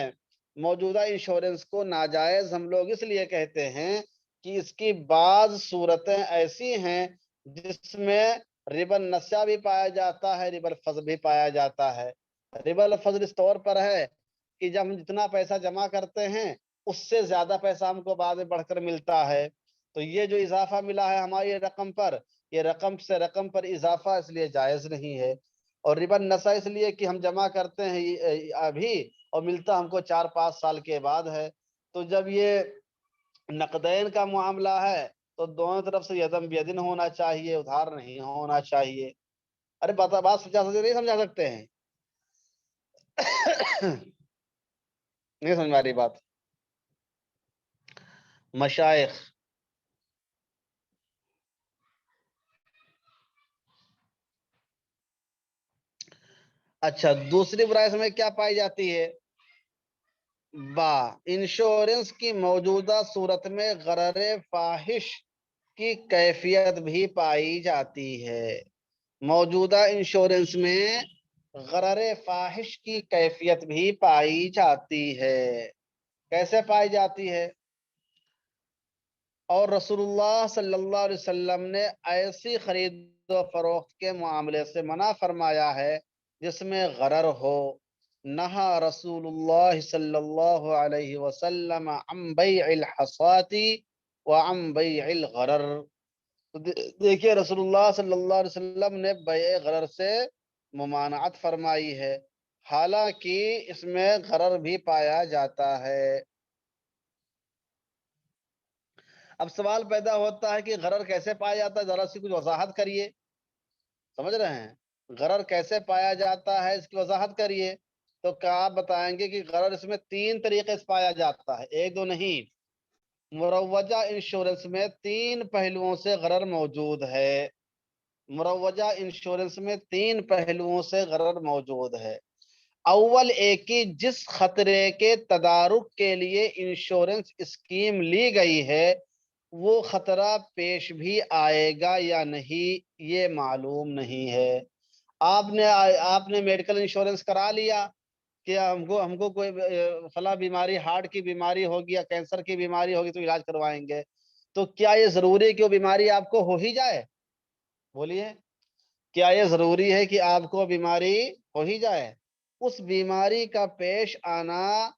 موجودہ انشورنس کو ناجائز ہم لوگ اس لیے کہتے ہیں کہ اس کی بعض صورتیں ایسی ہیں جس میں ربا النسیٰ بھی پایا جاتا ہے، ربا الفضل بھی پایا جاتا ہے۔ ربا الفضل اس طور پر ہے کہ جب ہم جتنا پیسہ جمع کرتے ہیں اس سے زیادہ پیسہ ہم کو بعد میں بڑھ کر ملتا ہے، تو یہ جو اضافہ ملا ہے ہماری رقم پر، یہ رقم سے رقم پر اضافہ اس لیے جائز نہیں ہے۔ اور ربا النسیٰ اس لیے کہ ہم جمع کرتے ہیں ابھی اور ملتا ہم کو 4-5 سال کے بعد ہے۔ تو جب یہ نقدین کا معاملہ ہے تو دونوں طرف سے یدم بیدن ہونا چاہیے، ادھار نہیں ہونا چاہیے۔ ارے بات نہیں سمجھا سکتے ہیں؟ نہیں سمجھ میں آ رہی بات؟ مشائخ، اچھا دوسری برائی میں کیا پائی جاتی ہے؟ انشورنس کی موجودہ صورت میں غرر فاحش کی کیفیت بھی پائی جاتی ہے۔ موجودہ انشورنس میں غرر فاحش کی کیفیت بھی پائی جاتی ہے۔ کیسے پائی جاتی ہے؟ اور رسول اللہ صلی اللہ علیہ وسلم نے ایسی خرید و فروخت کے معاملے سے منع فرمایا ہے جس میں غرر ہو۔ نہا رسول اللہ صلی اللہ علیہ وسلم عن بیع الحصاة وعن بیع الغرر۔ دیکھیے رسول اللہ صلی اللہ علیہ وسلم نے بیع غرر سے ممانعت فرمائی ہے، حالانکہ اس میں غرر بھی پایا جاتا ہے۔ اب سوال پیدا ہوتا ہے کہ غرر کیسے پایا جاتا ہے، ذرا سی کچھ وضاحت کریے۔ سمجھ رہے ہیں؟ غرر کیسے پایا جاتا ہے اس کی وضاحت کریے۔ تو کیا آپ بتائیں گے کہ غرر اس میں 3 طریقے سے پایا جاتا ہے، ایک دو نہیں۔ مروجہ انشورنس میں 3 پہلوؤں سے غرر موجود ہے۔ مروجہ انشورنس میں 3 پہلوؤں سے غرر موجود ہے۔ اول ایک کی جس خطرے کے تدارک کے لیے انشورنس اسکیم لی گئی ہے وہ خطرہ پیش بھی آئے گا یا نہیں یہ معلوم نہیں ہے۔ آپ نے میڈیکل انشورنس کرا لیا کہ ہم کو کوئی فلاں بیماری، ہارٹ کی بیماری ہوگی یا کینسر کی بیماری ہوگی تو علاج کروائیں گے، تو کیا یہ ضروری ہے کہ وہ بیماری آپ کو ہو ہی جائے؟ بولیے، کیا یہ ضروری ہے کہ آپ کو بیماری ہو ہی جائے؟ اس بیماری کا پیش آنا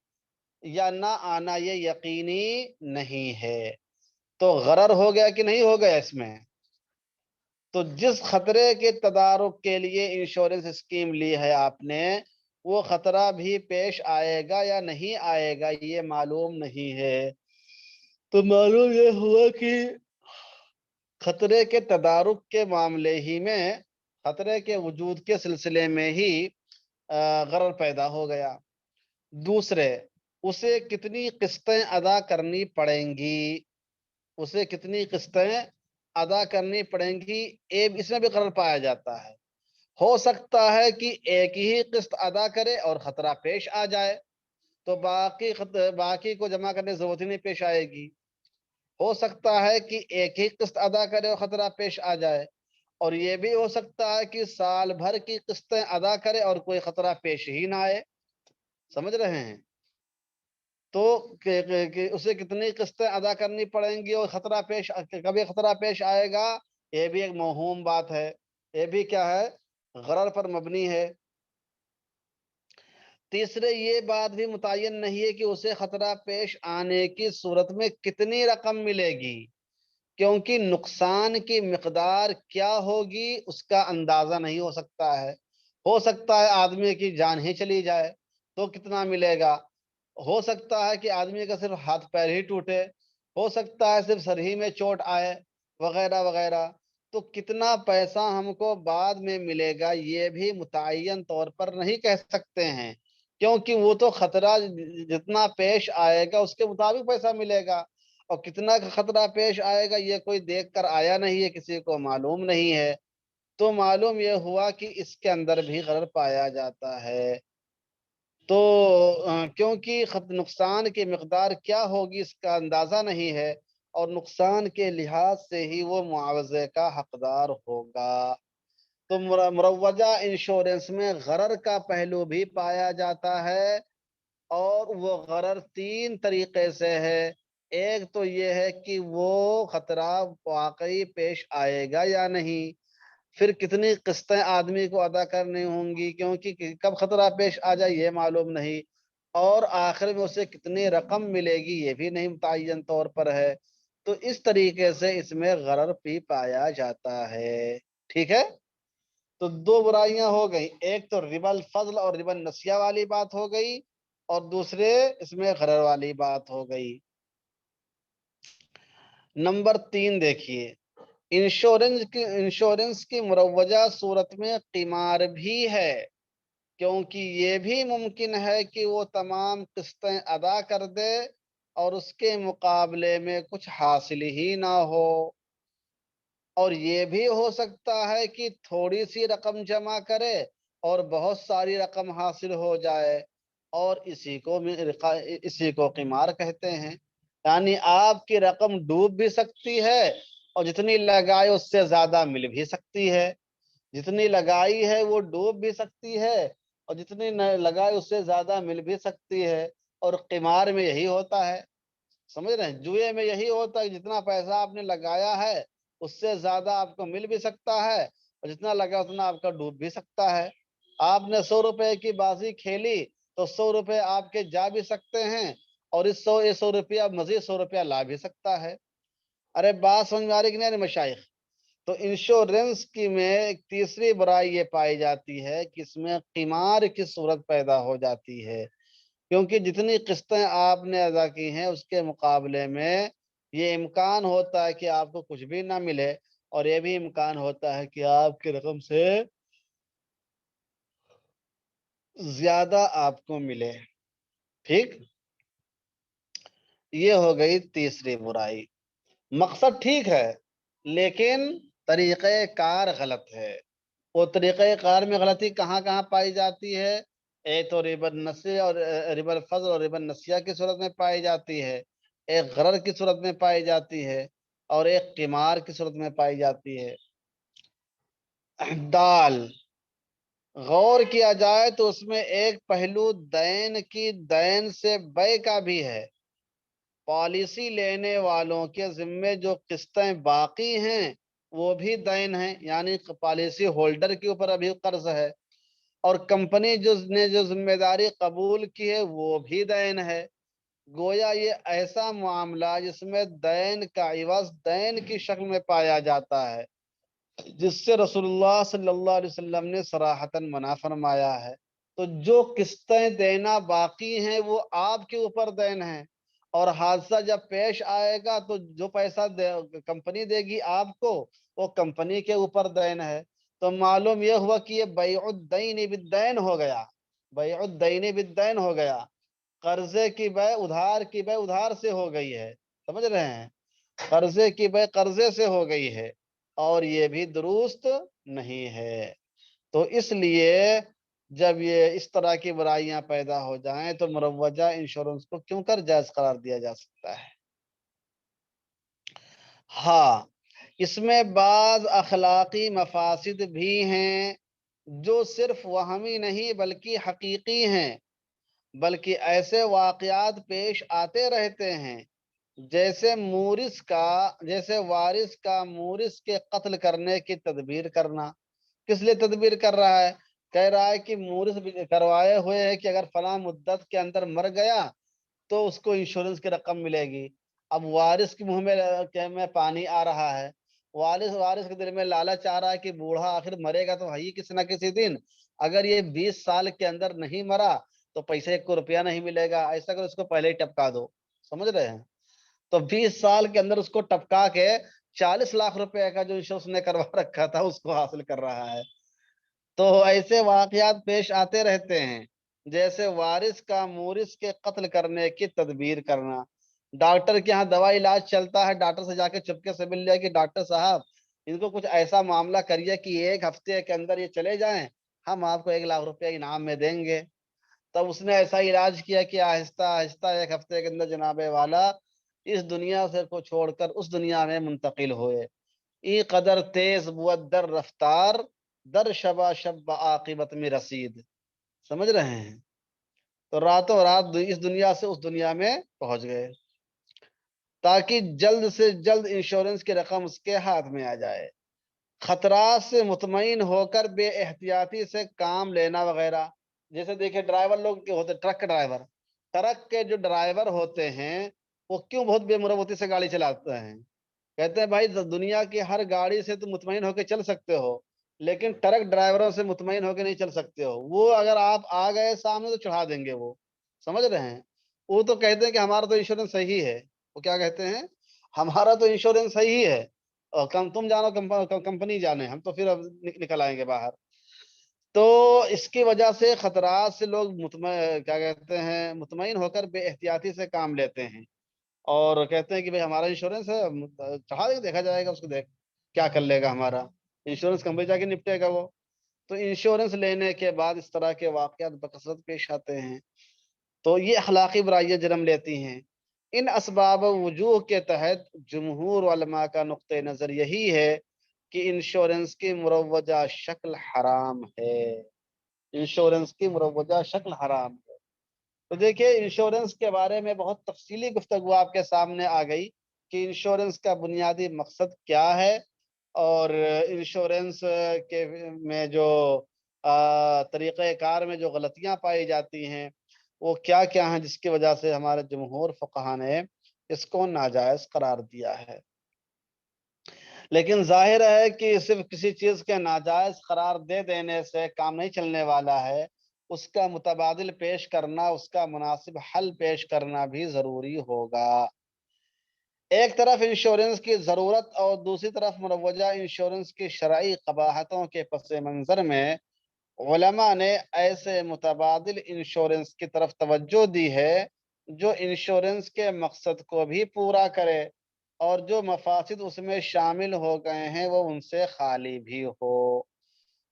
یا نہ آنا یہ یقینی نہیں ہے، تو غرر ہو گیا کہ نہیں ہو گیا اس میں؟ تو جس خطرے کے تدارک کے لیے انشورنس اسکیم لی ہے آپ نے، وہ خطرہ بھی پیش آئے گا یا نہیں آئے گا یہ معلوم نہیں ہے۔ تو معلوم یہ ہوا کہ خطرے کے تدارک کے معاملے ہی میں، خطرے کے وجود کے سلسلے میں ہی غرر پیدا ہو گیا۔ دوسرے، اسے کتنی قسطیں ادا کرنی پڑیں گی، اسے کتنی قسطیں ادا کرنی پڑیں گی، اس میں بھی غرر پایا جاتا ہے۔ ہو سکتا ہے کہ ایک ہی قسط ادا کرے اور خطرہ پیش آ جائے تو باقی کو جمع کرنے کی ضرورت ہی نہیں پیش آئے گی۔ ہو سکتا ہے کہ ایک ہی قسط ادا کرے اور خطرہ پیش آ جائے، اور یہ بھی ہو سکتا ہے کہ سال بھر کی قسطیں ادا کرے اور کوئی خطرہ پیش ہی نہ آئے۔ سمجھ رہے ہیں؟ تو اسے کتنی قسطیں ادا کرنی پڑیں گی اور کبھی خطرہ پیش آئے گا، یہ بھی ایک موہوم بات ہے، یہ بھی کیا ہے، غرر پر مبنی ہے۔ تیسرے یہ بات بھی متعین نہیں ہے کہ اسے خطرہ پیش آنے کی صورت میں کتنی رقم ملے گی، کیونکہ نقصان کی مقدار کیا ہوگی اس کا اندازہ نہیں ہو سکتا ہے۔ ہو سکتا ہے آدمی کی جان ہی چلی جائے تو کتنا ملے گا، ہو سکتا ہے کہ آدمی کا صرف ہاتھ پیر ہی ٹوٹے، ہو سکتا ہے صرف سر ہی میں چوٹ آئے، وغیرہ وغیرہ۔ تو کتنا پیسہ ہم کو بعد میں ملے گا یہ بھی متعین طور پر نہیں کہہ سکتے ہیں، کیونکہ وہ تو خطرہ جتنا پیش آئے گا اس کے مطابق پیسہ ملے گا، اور کتنا خطرہ پیش آئے گا یہ کوئی دیکھ کر آیا نہیں ہے، کسی کو معلوم نہیں ہے۔ تو معلوم یہ ہوا کہ اس کے اندر بھی غرر پایا جاتا ہے۔ تو کیونکہ نقصان کی مقدار کیا ہوگی اس کا اندازہ نہیں ہے، اور نقصان کے لحاظ سے ہی وہ معاوضے کا حقدار ہوگا۔ تو مروجہ انشورنس میں غرر کا پہلو بھی پایا جاتا ہے، اور وہ غرر تین طریقے سے ہے۔ ایک تو یہ ہے کہ وہ خطرہ واقعی پیش آئے گا یا نہیں، پھر کتنی قسطیں آدمی کو ادا کرنی ہوں گی کیونکہ کب خطرہ پیش آ جائے یہ معلوم نہیں، اور آخر میں اسے کتنی رقم ملے گی یہ بھی نہیں متعین طور پر ہے۔ تو اس طریقے سے اس میں غرر بھی پایا جاتا ہے۔ ٹھیک ہے؟ تو دو برائیاں ہو گئی، ایک تو ربا الفضل اور ربا النسیہ والی بات ہو گئی، اور دوسرے اس میں غرر والی بات ہو گئی۔ نمبر 3 دیکھیے، انشورنس کی مروجہ صورت میں قمار بھی ہے، کیونکہ یہ بھی ممکن ہے کہ وہ تمام قسطیں ادا کر دے اور اس کے مقابلے میں کچھ حاصل ہی نہ ہو، اور یہ بھی ہو سکتا ہے کہ تھوڑی سی رقم جمع کرے اور بہت ساری رقم حاصل ہو جائے، اور اسی کو قمار کہتے ہیں۔ یعنی آپ کی رقم ڈوب بھی سکتی ہے اور جتنی لگائی اس سے زیادہ مل بھی سکتی ہے، جتنی لگائی ہے وہ ڈوب بھی سکتی ہے اور جتنی لگائی اس سے زیادہ مل بھی سکتی ہے، اور قمار میں یہی ہوتا ہے۔ سمجھ رہے ہیں؟ جوئے میں یہی ہوتا ہے، جتنا پیسہ آپ نے لگایا ہے اس سے زیادہ آپ کو مل بھی سکتا ہے، اور جتنا لگا اتنا آپ کا ڈوب بھی سکتا ہے۔ آپ نے 100 روپے کی بازی کھیلی تو 100 روپے آپ کے جا بھی سکتے ہیں، اور اس 100 روپیہ مزید 100 روپیہ لا بھی سکتا ہے۔ ارے بات سمجھ میں آ رہی کہ نہیں مشائخ؟ تو انشورنس کی میں ایک تیسری برائی یہ پائی جاتی ہے کہ اس میں قمار کی صورت پیدا ہو جاتی ہے، کیونکہ جتنی قسطیں آپ نے ادا کی ہیں اس کے مقابلے میں یہ امکان ہوتا ہے کہ آپ کو کچھ بھی نہ ملے، اور یہ بھی امکان ہوتا ہے کہ آپ کی رقم سے زیادہ آپ کو ملے۔ ٹھیک؟ یہ ہو گئی تیسری برائی۔ مقصد ٹھیک ہے لیکن طریقہ کار غلط ہے۔ وہ طریقہ کار میں غلطی کہاں کہاں پائی جاتی ہے؟ ایک تو ربا النسیہ اور ربا الفضل اور ربا النسیہ کی صورت میں پائی جاتی ہے، ایک غرر کی صورت میں پائی جاتی ہے، اور ایک قمار کی صورت میں پائی جاتی ہے۔ دال غور کیا جائے تو اس میں ایک پہلو دین سے بے کا بھی ہے۔ پالیسی لینے والوں کے ذمے جو قسطیں باقی ہیں وہ بھی دین ہیں، یعنی پالیسی ہولڈر کے اوپر ابھی قرض ہے، اور کمپنی نے جو ذمہ داری قبول کی ہے وہ بھی دین ہے۔ گویا یہ ایسا معاملہ جس میں دین کا عوض دین کی شکل میں پایا جاتا ہے، جس سے رسول اللہ صلی اللہ علیہ وسلم نے صراحتاً منع فرمایا ہے۔ تو جو قسطیں دینا باقی ہیں وہ آپ کے اوپر دین ہیں، اور حادثہ جب پیش آئے گا تو جو پیسہ کمپنی دے گی آپ کو وہ کمپنی کے اوپر دین ہے۔ تو معلوم یہ ہوا کہ یہ بیع الدین بالدین ہو گیا، بیع الدین بالدین ہو گیا۔ قرضے کی بے ادھار کی بے ادھار سے ہو گئی ہے، سمجھ رہے ہیں، قرضے کی بے قرضے سے ہو گئی ہے، اور یہ بھی درست نہیں ہے۔ تو اس لیے جب یہ اس طرح کی برائیاں پیدا ہو جائیں تو مروجہ انشورنس کو کیوں کر جائز قرار دیا جا سکتا ہے؟ ہاں، اس میں بعض اخلاقی مفاسد بھی ہیں جو صرف وہمی نہیں بلکہ حقیقی ہیں، بلکہ ایسے واقعات پیش آتے رہتے ہیں جیسے وارث کا مورث کے قتل کرنے کی تدبیر کرنا۔ کس لیے تدبیر کر رہا ہے؟ کہہ رہا ہے کہ مورث بھی کروائے ہوئے ہے کہ اگر فلاں مدت کے اندر مر گیا تو اس کو انشورنس کی رقم ملے گی۔ اب وارث کے منہ میں پانی آ رہا ہے، وارث کے دل میں لالچ آ رہا ہے کہ بوڑھا آخر مرے گا تو ہے ہی کسی نہ کسی دن، اگر یہ 20 سال کے اندر نہیں مرا تو پیسے 1 روپیہ نہیں ملے گا، ایسا کر اس کو پہلے ہی ٹپکا دو، سمجھ رہے ہیں؟ تو 20 سال کے اندر اس کو ٹپکا کے 40 لاکھ روپے کا جو انشورنس نے کروا رکھا تھا اس کو حاصل کر رہا ہے۔ تو ایسے واقعات پیش آتے رہتے ہیں جیسے وارث کا مورث کے قتل کرنے کی تدبیر کرنا۔ ڈاکٹر کے ہاں دوا علاج چلتا ہے، ڈاکٹر سے جا کے چپکے سے مل جائے کہ ڈاکٹر صاحب ان کو کچھ ایسا معاملہ کریے کہ 1 ہفتے کے اندر یہ چلے جائیں، ہم آپ کو 1 لاکھ روپے انعام میں دیں گے۔ تب اس نے ایسا علاج کیا کہ آہستہ آہستہ 1 ہفتے کے اندر جناب والا اس دنیا سے کو چھوڑ کر اس دنیا میں منتقل ہوئے۔ ای قدر تیز بود در رفتار، در شبا شب عاقبت میں رسید، سمجھ رہے ہیں؟ تو راتوں رات اس دنیا سے اس دنیا میں پہنچ گئے تاکہ جلد سے جلد انشورنس کی رقم اس کے ہاتھ میں آ جائے۔ خطرات سے مطمئن ہو کر بے احتیاطی سے کام لینا وغیرہ، جیسے دیکھیں ڈرائیور لوگ کے ہوتے، ٹرک کے جو ڈرائیور ہوتے ہیں وہ کیوں بہت بے مروتی سے گاڑی چلاتے ہیں؟ کہتے ہیں بھائی دنیا کی ہر گاڑی سے تم مطمئن ہو کے چل سکتے ہو لیکن ٹرک ڈرائیوروں سے مطمئن ہو کے نہیں چل سکتے ہو، وہ اگر آپ آ گئے سامنے تو چڑھا دیں گے، وہ سمجھ رہے ہیں؟ وہ تو کہتے ہیں کہ ہمارا تو انشورنس صحیح ہے، وہ کیا کہتے ہیں؟ ہمارا تو انشورنس صحیح ہے، اور تم جانو کمپنی جانے، ہم تو پھر اب نکل آئیں گے باہر۔ تو اس کی وجہ سے خطرات سے لوگ مطمئن ہو کر بے احتیاطی سے کام لیتے ہیں اور کہتے ہیں کہ بھئی ہمارا انشورنس ہے، چڑھا دیں، دیکھا جائے گا اس کو، دیکھ کیا کر لے گا، ہمارا انشورنس کمپنی جا کے نپٹے گا وہ۔ تو انشورنس لینے کے بعد اس طرح کے واقعات بکثرت پیش آتے ہیں، تو یہ اخلاقی برائیاں جنم لیتی ہیں۔ ان اسباب وجوہ کے تحت جمہور علماء کا نقطہ نظر یہی ہے کہ انشورنس کی مروجہ شکل حرام ہے، انشورنس کی مروجہ شکل حرام ہے۔ تو دیکھیے انشورنس کے بارے میں بہت تفصیلی گفتگو آپ کے سامنے آ گئی کہ انشورنس کا بنیادی مقصد کیا ہے، اور انشورنس کے میں جو طریقہ کار میں جو غلطیاں پائی جاتی ہیں وہ کیا کیا ہیں، جس کی وجہ سے ہمارے جمہور فقہا نے اس کو ناجائز قرار دیا ہے۔ لیکن ظاہر ہے کہ صرف کسی چیز کے ناجائز قرار دے دینے سے کام نہیں چلنے والا ہے، اس کا متبادل پیش کرنا، اس کا مناسب حل پیش کرنا بھی ضروری ہوگا۔ ایک طرف انشورنس کی ضرورت اور دوسری طرف مروجہ انشورنس کی شرعی قباحتوں کے پس منظر میں علماء نے ایسے متبادل انشورنس کی طرف توجہ دی ہے جو انشورنس کے مقصد کو بھی پورا کرے اور جو مفاسد اس میں شامل ہو گئے ہیں وہ ان سے خالی بھی ہو۔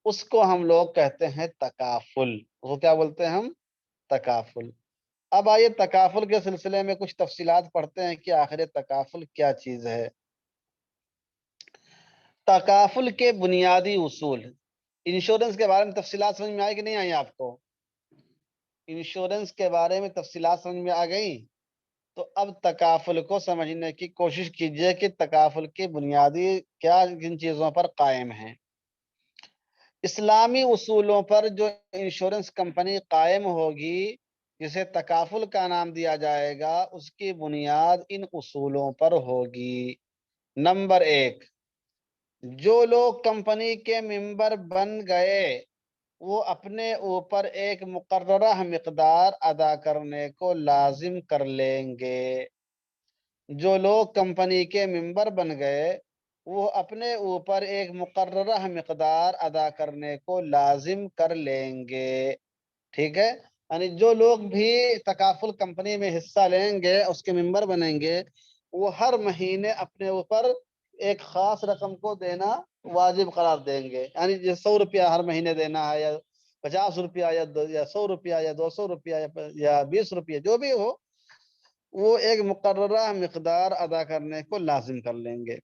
اس کو ہم لوگ کہتے ہیں تکافل، وہ کیا بولتے ہیں ہم؟ تکافل۔ اب آئیے تکافل کے سلسلے میں کچھ تفصیلات پڑھتے ہیں کہ آخر تکافل کیا چیز ہے۔ تکافل کے بنیادی اصول، انشورنس کے بارے میں تفصیلات سمجھ میں آئی کہ نہیں آئی آپ کو؟ انشورنس کے بارے میں تفصیلات سمجھ میں آ گئی؟ تو اب تکافل کو سمجھنے کی کوشش کیجئے کہ تکافل کی بنیادی کیا کن چیزوں پر قائم ہیں۔ اسلامی اصولوں پر جو انشورنس کمپنی قائم ہوگی جسے تکافل کا نام دیا جائے گا، اس کی بنیاد ان اصولوں پر ہوگی۔ نمبر 1، جو لوگ کمپنی کے ممبر بن گئے وہ اپنے اوپر ایک مقررہ مقدار ادا کرنے کو لازم کر لیں گے۔ جو لوگ کمپنی کے ممبر بن گئے وہ اپنے اوپر ایک مقررہ مقدار ادا کرنے کو لازم کر لیں گے، ٹھیک ہے؟ یعنی جو لوگ بھی تکافل کمپنی میں حصہ لیں گے، اس کے ممبر بنیں گے، وہ ہر مہینے اپنے اوپر ایک خاص رقم کو دینا واجب قرار دیں گے. یعنی جو 100 روپیہ ہر مہینے دینا ہے، یا 50 روپیہ، یا 100 روپیہ، یا 200 روپیہ، یا 20 روپیہ، جو بھی ہو، وہ ایک مقررہ مقدار ادا کرنے کو لازم کر لیں گے.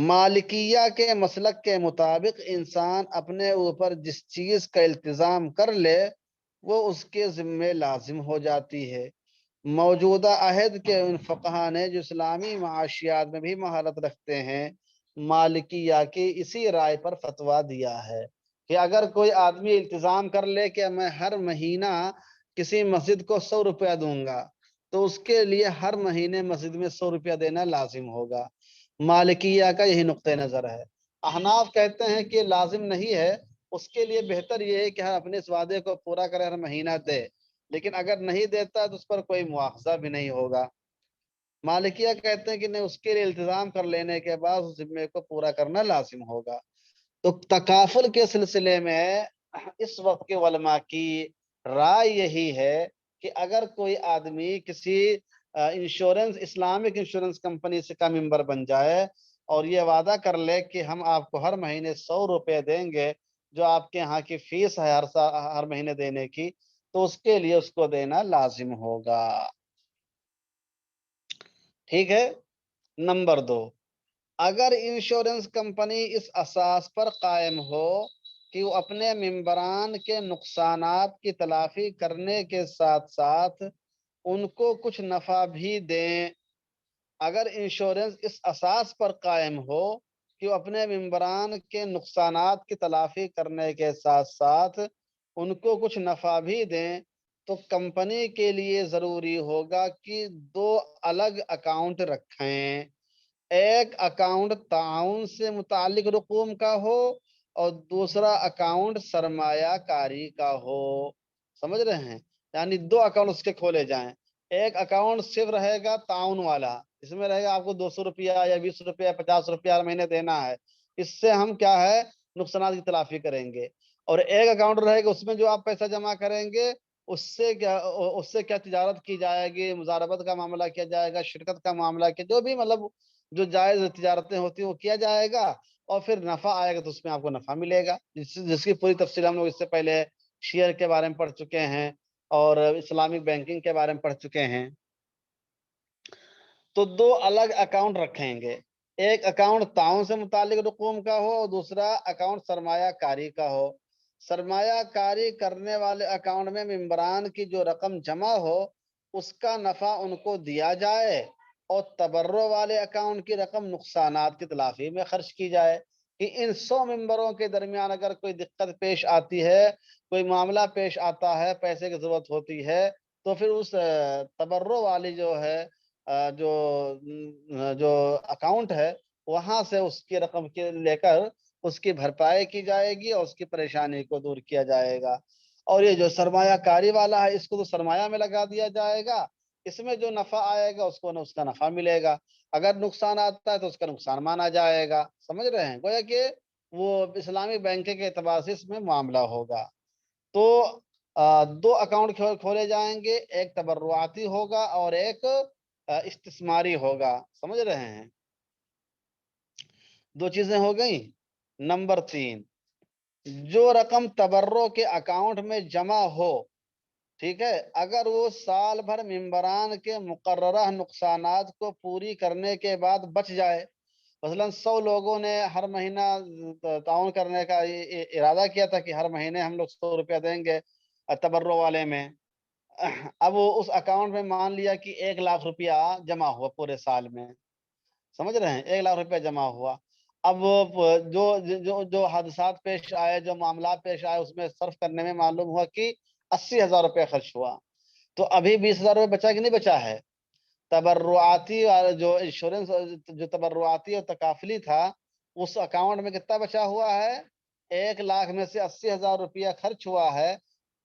مالکیہ کے مسلک کے مطابق انسان اپنے اوپر جس چیز کا التزام کر لے وہ اس کے ذمے لازم ہو جاتی ہے. موجودہ عہد کے ان فقہا نے جو اسلامی معاشیات میں بھی مہارت رکھتے ہیں، مالکیہ کی اسی رائے پر فتویٰ دیا ہے کہ اگر کوئی آدمی التزام کر لے کہ میں ہر مہینہ کسی مسجد کو 100 روپیہ دوں گا، تو اس کے لیے ہر مہینے مسجد میں 100 روپیہ دینا لازم ہوگا. مالکیہ کا یہی نقطہ نظر ہے. احناف کہتے ہیں کہ لازم نہیں ہے، اس کے لیے بہتر یہ ہے کہ ہم اپنے اس وعدے کو پورا کریں، ہر مہینہ دے، لیکن اگر نہیں دیتا تو اس پر کوئی مواخذہ بھی نہیں ہوگا. مالکیہ کہتے ہیں کہ نہیں، اس کے لیے التزام کر لینے کے بعد اس ذمے کو پورا کرنا لازم ہوگا. تو تکافل کے سلسلے میں اس وقت کے علماء کی رائے یہی ہے کہ اگر کوئی آدمی کسی انشورنس، اسلامک انشورنس کمپنی سے کا ممبر بن جائے اور یہ وعدہ کر لے کہ ہم آپ کو ہر مہینے 100 روپے دیں گے، جو آپ کے یہاں کی فیس ہے ہر مہینے دینے کی، تو اس کے لیے اس کو دینا لازم ہوگا. ٹھیک ہے. نمبر 2، اگر انشورنس کمپنی اس اساس پر قائم ہو کہ وہ اپنے ممبران کے نقصانات کی تلافی کرنے کے ساتھ ساتھ ان کو کچھ نفع بھی دیں، اگر انشورنس اس اساس پر قائم ہو کہ وہ اپنے ممبران کے نقصانات کی تلافی کرنے کے ساتھ ساتھ ان کو کچھ نفع بھی دیں، تو کمپنی کے لیے ضروری ہوگا کہ 2 الگ اکاؤنٹ رکھیں. ایک اکاؤنٹ تعاون سے متعلق رقوم کا ہو اور دوسرا اکاؤنٹ سرمایہ کاری کا ہو. سمجھ رہے ہیں؟ یعنی 2 اکاؤنٹ اس کے کھولے جائیں. ایک اکاؤنٹ صرف رہے گا تعاون والا، اس میں رہے گا آپ کو 200 روپیہ یا 20 روپیہ 50 روپیہ ہر مہینے دینا ہے، اس سے ہم کیا ہے نقصانات کی تلافی کریں گے. اور ایک اکاؤنٹ رہے گا، اس میں جو آپ پیسہ جمع کریں گے اس سے کیا تجارت کی جائے گی، مزاربت کا معاملہ کیا جائے گا، شرکت کا معاملہ کیا، جو بھی مطلب جو جائز تجارتیں ہوتی ہیں وہ کیا جائے گا، اور پھر نفع آئے گا تو اس میں آپ کو نفع ملے گا، جس کی پوری تفصیل ہم لوگ اس سے پہلے شیئر کے بارے میں پڑھ چکے ہیں اور اسلامک بینکنگ کے بارے میں پڑھ چکے ہیں. تو 2 الگ اکاؤنٹ رکھیں گے، ایک اکاؤنٹ تعاون سے متعلق رقوم کا ہو اور دوسرا اکاؤنٹ سرمایہ کاری کا ہو. سرمایہ کاری کرنے والے اکاؤنٹ میں ممبران کی جو رقم جمع ہو اس کا نفع ان کو دیا جائے، اور تبرع والے اکاؤنٹ کی رقم نقصانات کی تلافی میں خرچ کی جائے. کہ ان 100 ممبروں کے درمیان اگر کوئی دقت پیش آتی ہے، کوئی معاملہ پیش آتا ہے، پیسے کی ضرورت ہوتی ہے، تو پھر اس تبرع والی جو ہے جو اکاؤنٹ ہے وہاں سے اس کی رقم کے لے کر اس کی بھرپائی کی جائے گی اور اس کی پریشانی کو دور کیا جائے گا. اور یہ جو سرمایہ کاری والا ہے اس کو تو سرمایہ میں لگا دیا جائے گا، اس میں جو نفع آئے گا اس کو اس کا نفع ملے گا، اگر نقصان آتا ہے تو اس کا نقصان مانا جائے گا. سمجھ رہے ہیں؟ گویا کہ وہ اسلامی بینکنگ کے اعتبار سے اس میں معاملہ ہوگا. تو 2 اکاؤنٹ کھولے جائیں گے، ایک تبرعاتی ہوگا اور ایک استثماری ہوگا. سمجھ رہے ہیں؟ 2 چیزیں ہو گئیں. نمبر 3، جو رقم تبرع کے اکاؤنٹ میں جمع ہو، ٹھیک ہے، اگر وہ سال بھر ممبران کے مقررہ نقصانات کو پوری کرنے کے بعد بچ جائے، مثلا 100 لوگوں نے ہر مہینہ تعاون کرنے کا ارادہ کیا تھا کہ ہر مہینے ہم لوگ 100 روپیہ دیں گے تبرع والے میں، اب وہ اس اکاؤنٹ میں مان لیا کہ 1 لاکھ روپیہ جمع ہوا پورے سال میں. سمجھ رہے ہیں؟ 1 لاکھ روپیہ جمع ہوا. اب جو حادثات پیش آئے، جو معاملات پیش آئے، اس میں صرف کرنے میں معلوم ہوا کہ 80,000 روپیہ خرچ ہوا، تو ابھی 20,000 روپے بچا کہ نہیں بچا ہے؟ تبرعاتی جو انشورنس جو تبرعاتی اور تکافلی تھا اس اکاؤنٹ میں کتنا بچا ہوا ہے؟ 1 لاکھ میں سے 80,000 روپیہ خرچ ہوا ہے،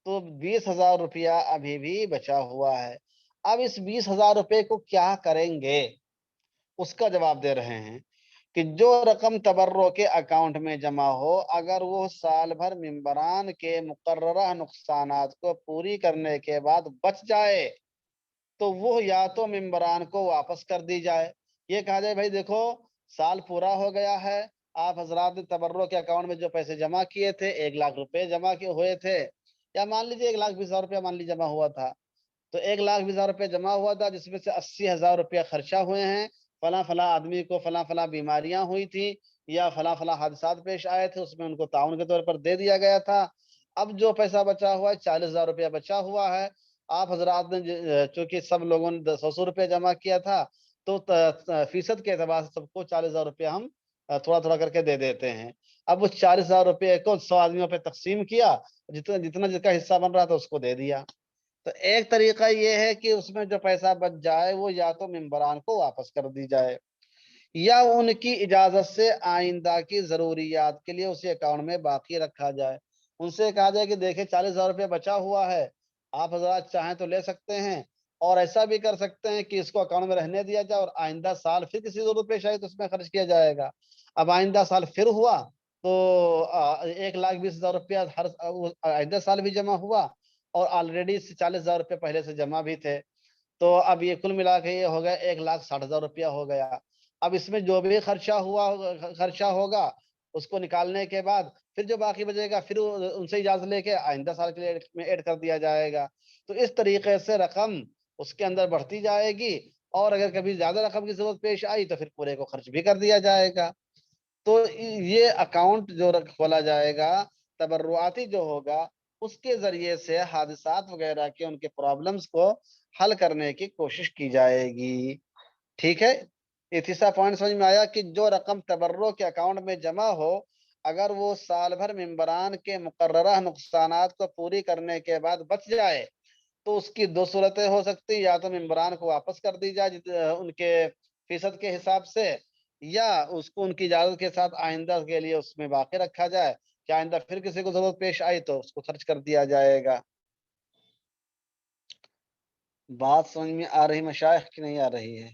تو 20,000 روپیہ ابھی بھی بچا ہوا ہے. اب اس 20,000 روپے کو کیا کریں گے اس کا جواب دے رہے ہیں کہ جو رقم تبرع کے اکاؤنٹ میں جمع ہو اگر وہ سال بھر ممبران کے مقررہ نقصانات کو پوری کرنے کے بعد بچ جائے تو وہ یا تو ممبران کو واپس کر دی جائے. یہ کہا جائے بھائی دیکھو سال پورا ہو گیا ہے، آپ حضرات نے تبرع کے اکاؤنٹ میں جو پیسے جمع کیے تھے 1,00,000 روپے جمع ہوئے تھے، یا مان لیجیے 1,20,000 روپیہ مان لیجیے جمع ہوا تھا، تو 1,20,000 روپے جمع ہوا تھا جس میں سے 80,000 روپیہ خرچہ ہوئے ہیں، فلاں فلاں آدمی کو فلاں فلاں بیماریاں ہوئی تھی یا فلاں فلاں حادثات پیش آئے تھے، اس میں ان کو تعاون کے طور پر دے دیا گیا تھا. اب جو پیسہ بچا ہوا ہے 40,000 روپیہ بچا ہوا ہے، آپ حضرات نے چونکہ سب لوگوں نے 100 روپیہ جمع کیا تھا تو فیصد کے اعتبار سے سب کو 40,000 روپیہ ہم تھوڑا تھوڑا کر کے دے دیتے ہیں. اب اس 40,000 روپے کو 100 آدمیوں پہ تقسیم کیا، جتنا جتنا جس کا حصہ بن رہا تھا اس کو دے دیا. تو ایک طریقہ یہ ہے کہ اس میں جو پیسہ بچ جائے وہ یا تو ممبران کو واپس کر دی جائے یا ان کی اجازت سے آئندہ کی ضروریات کے لیے اسی اکاؤنٹ میں باقی رکھا جائے. ان سے کہا جائے کہ دیکھیں 40,000 روپے بچا ہوا ہے، آپ حضرات چاہیں تو لے سکتے ہیں، اور ایسا بھی کر سکتے ہیں کہ اس کو اکاؤنٹ میں رہنے دیا جائے اور آئندہ سال پھر کسی ضرورت پیش آئی تو اس میں خرچ کیا جائے گا. اب آئندہ سال پھر ہوا تو 1,20,000 روپیہ ہر آئندہ سال بھی جمع ہوا اور آلریڈی 40,000 روپے پہلے سے جمع بھی تھے، تو اب یہ کل ملا کے یہ ہو گیا 1,60,000 روپیہ ہو گیا. اب اس میں جو بھی خرچہ ہوگا اس کو نکالنے کے بعد پھر جو باقی بچے گا پھر ان سے اجازت لے کے آئندہ سال کے لیے میں ایڈ کر دیا جائے گا. تو اس طریقے سے رقم اس کے اندر بڑھتی جائے گی اور اگر کبھی زیادہ رقم کی ضرورت پیش آئی تو پھر پورے کو خرچ بھی کر دیا جائے گا. تو یہ اکاؤنٹ جو کھولا جائے گا تبرعاتی جو ہوگا اس کے ذریعے سے حادثات وغیرہ کے ان کے پرابلمز کو حل کرنے کی کوشش کی جائے گی. ٹھیک ہے، یہ تیسرا پوائنٹ سمجھ میں آیا کہ جو رقم تبرع کے اکاؤنٹ میں جمع ہو اگر وہ سال بھر ممبران کے مقررہ نقصانات کو پوری کرنے کے بعد بچ جائے تو اس کی دو صورتیں ہو سکتی، یا تو ممبران کو واپس کر دی جائے ان کے فیصد کے حساب سے، یا اس کو ان کی اجازت کے ساتھ آئندہ کے لیے اس میں باقی رکھا جائے کہ آئندہ پھر کسی کو ضرورت پیش آئی تو اس کو خرچ کر دیا جائے گا. بات سمجھ میں آ رہی مشائخ کی نہیں آ رہی ہے؟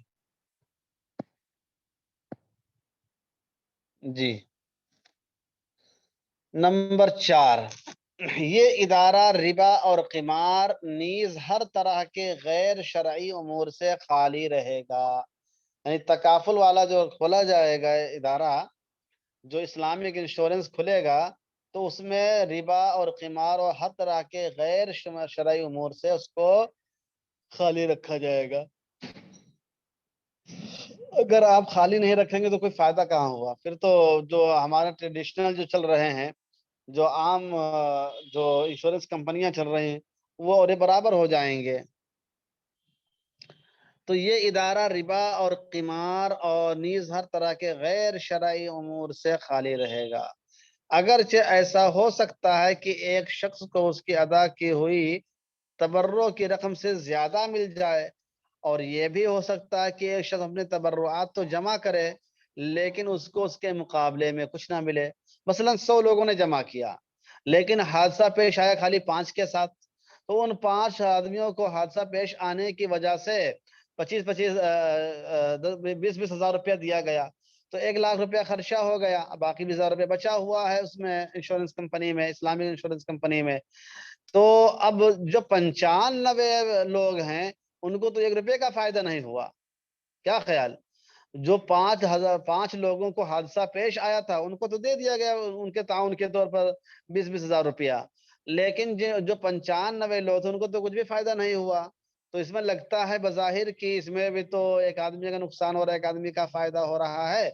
جی. نمبر 4، یہ ادارہ ربا اور قمار نیز ہر طرح کے غیر شرعی امور سے خالی رہے گا. یعنی تکافل والا جو کھولا جائے گا ادارہ، جو اسلامک انشورنس کھلے گا تو اس میں ربا اور قمار اور ہر طرح کے غیر شرعی امور سے اس کو خالی رکھا جائے گا. اگر آپ خالی نہیں رکھیں گے تو کوئی فائدہ کہاں ہوا؟ پھر تو جو ہمارے ٹریڈیشنل جو چل رہے ہیں، جو عام جو انشورنس کمپنیاں چل رہی ہیں وہ اور برابر ہو جائیں گے. تو یہ ادارہ ربا اور قمار اور نیز ہر طرح کے غیر شرعی امور سے خالی رہے گا. اگرچہ ایسا ہو سکتا ہے کہ ایک شخص کو اس کی ادا کی ہوئی تبرع کی رقم سے زیادہ مل جائے، اور یہ بھی ہو سکتا ہے کہ ایک شخص اپنے تبرعات تو جمع کرے لیکن اس کو اس کے مقابلے میں کچھ نہ ملے. مثلا 100 لوگوں نے جمع کیا لیکن حادثہ پیش آیا خالی 5 کے ساتھ، تو ان 5 آدمیوں کو حادثہ پیش آنے کی وجہ سے 20,000 روپیہ دیا گیا تو 1,00,000 روپیہ خرچہ ہو گیا، باقی 20,000 روپیہ بچا ہوا ہے اس میں انشورنس کمپنی میں، اسلامک انشورنس کمپنی میں. تو اب جو 95 لوگ ہیں ان کو تو 1 روپے کا فائدہ نہیں ہوا. کیا خیال؟ جو 5 لوگوں کو حادثہ پیش آیا تھا ان کو تو دے دیا گیا ان کے تعاون کے طور پر 20,000 روپیہ، لیکن جو 95 لوگ تھے ان کو تو کچھ بھی فائدہ نہیں ہوا. تو اس میں لگتا ہے بظاہر کہ اس میں بھی تو ایک آدمی کا نقصان ہو رہا ہے، ایک آدمی کا فائدہ ہو رہا ہے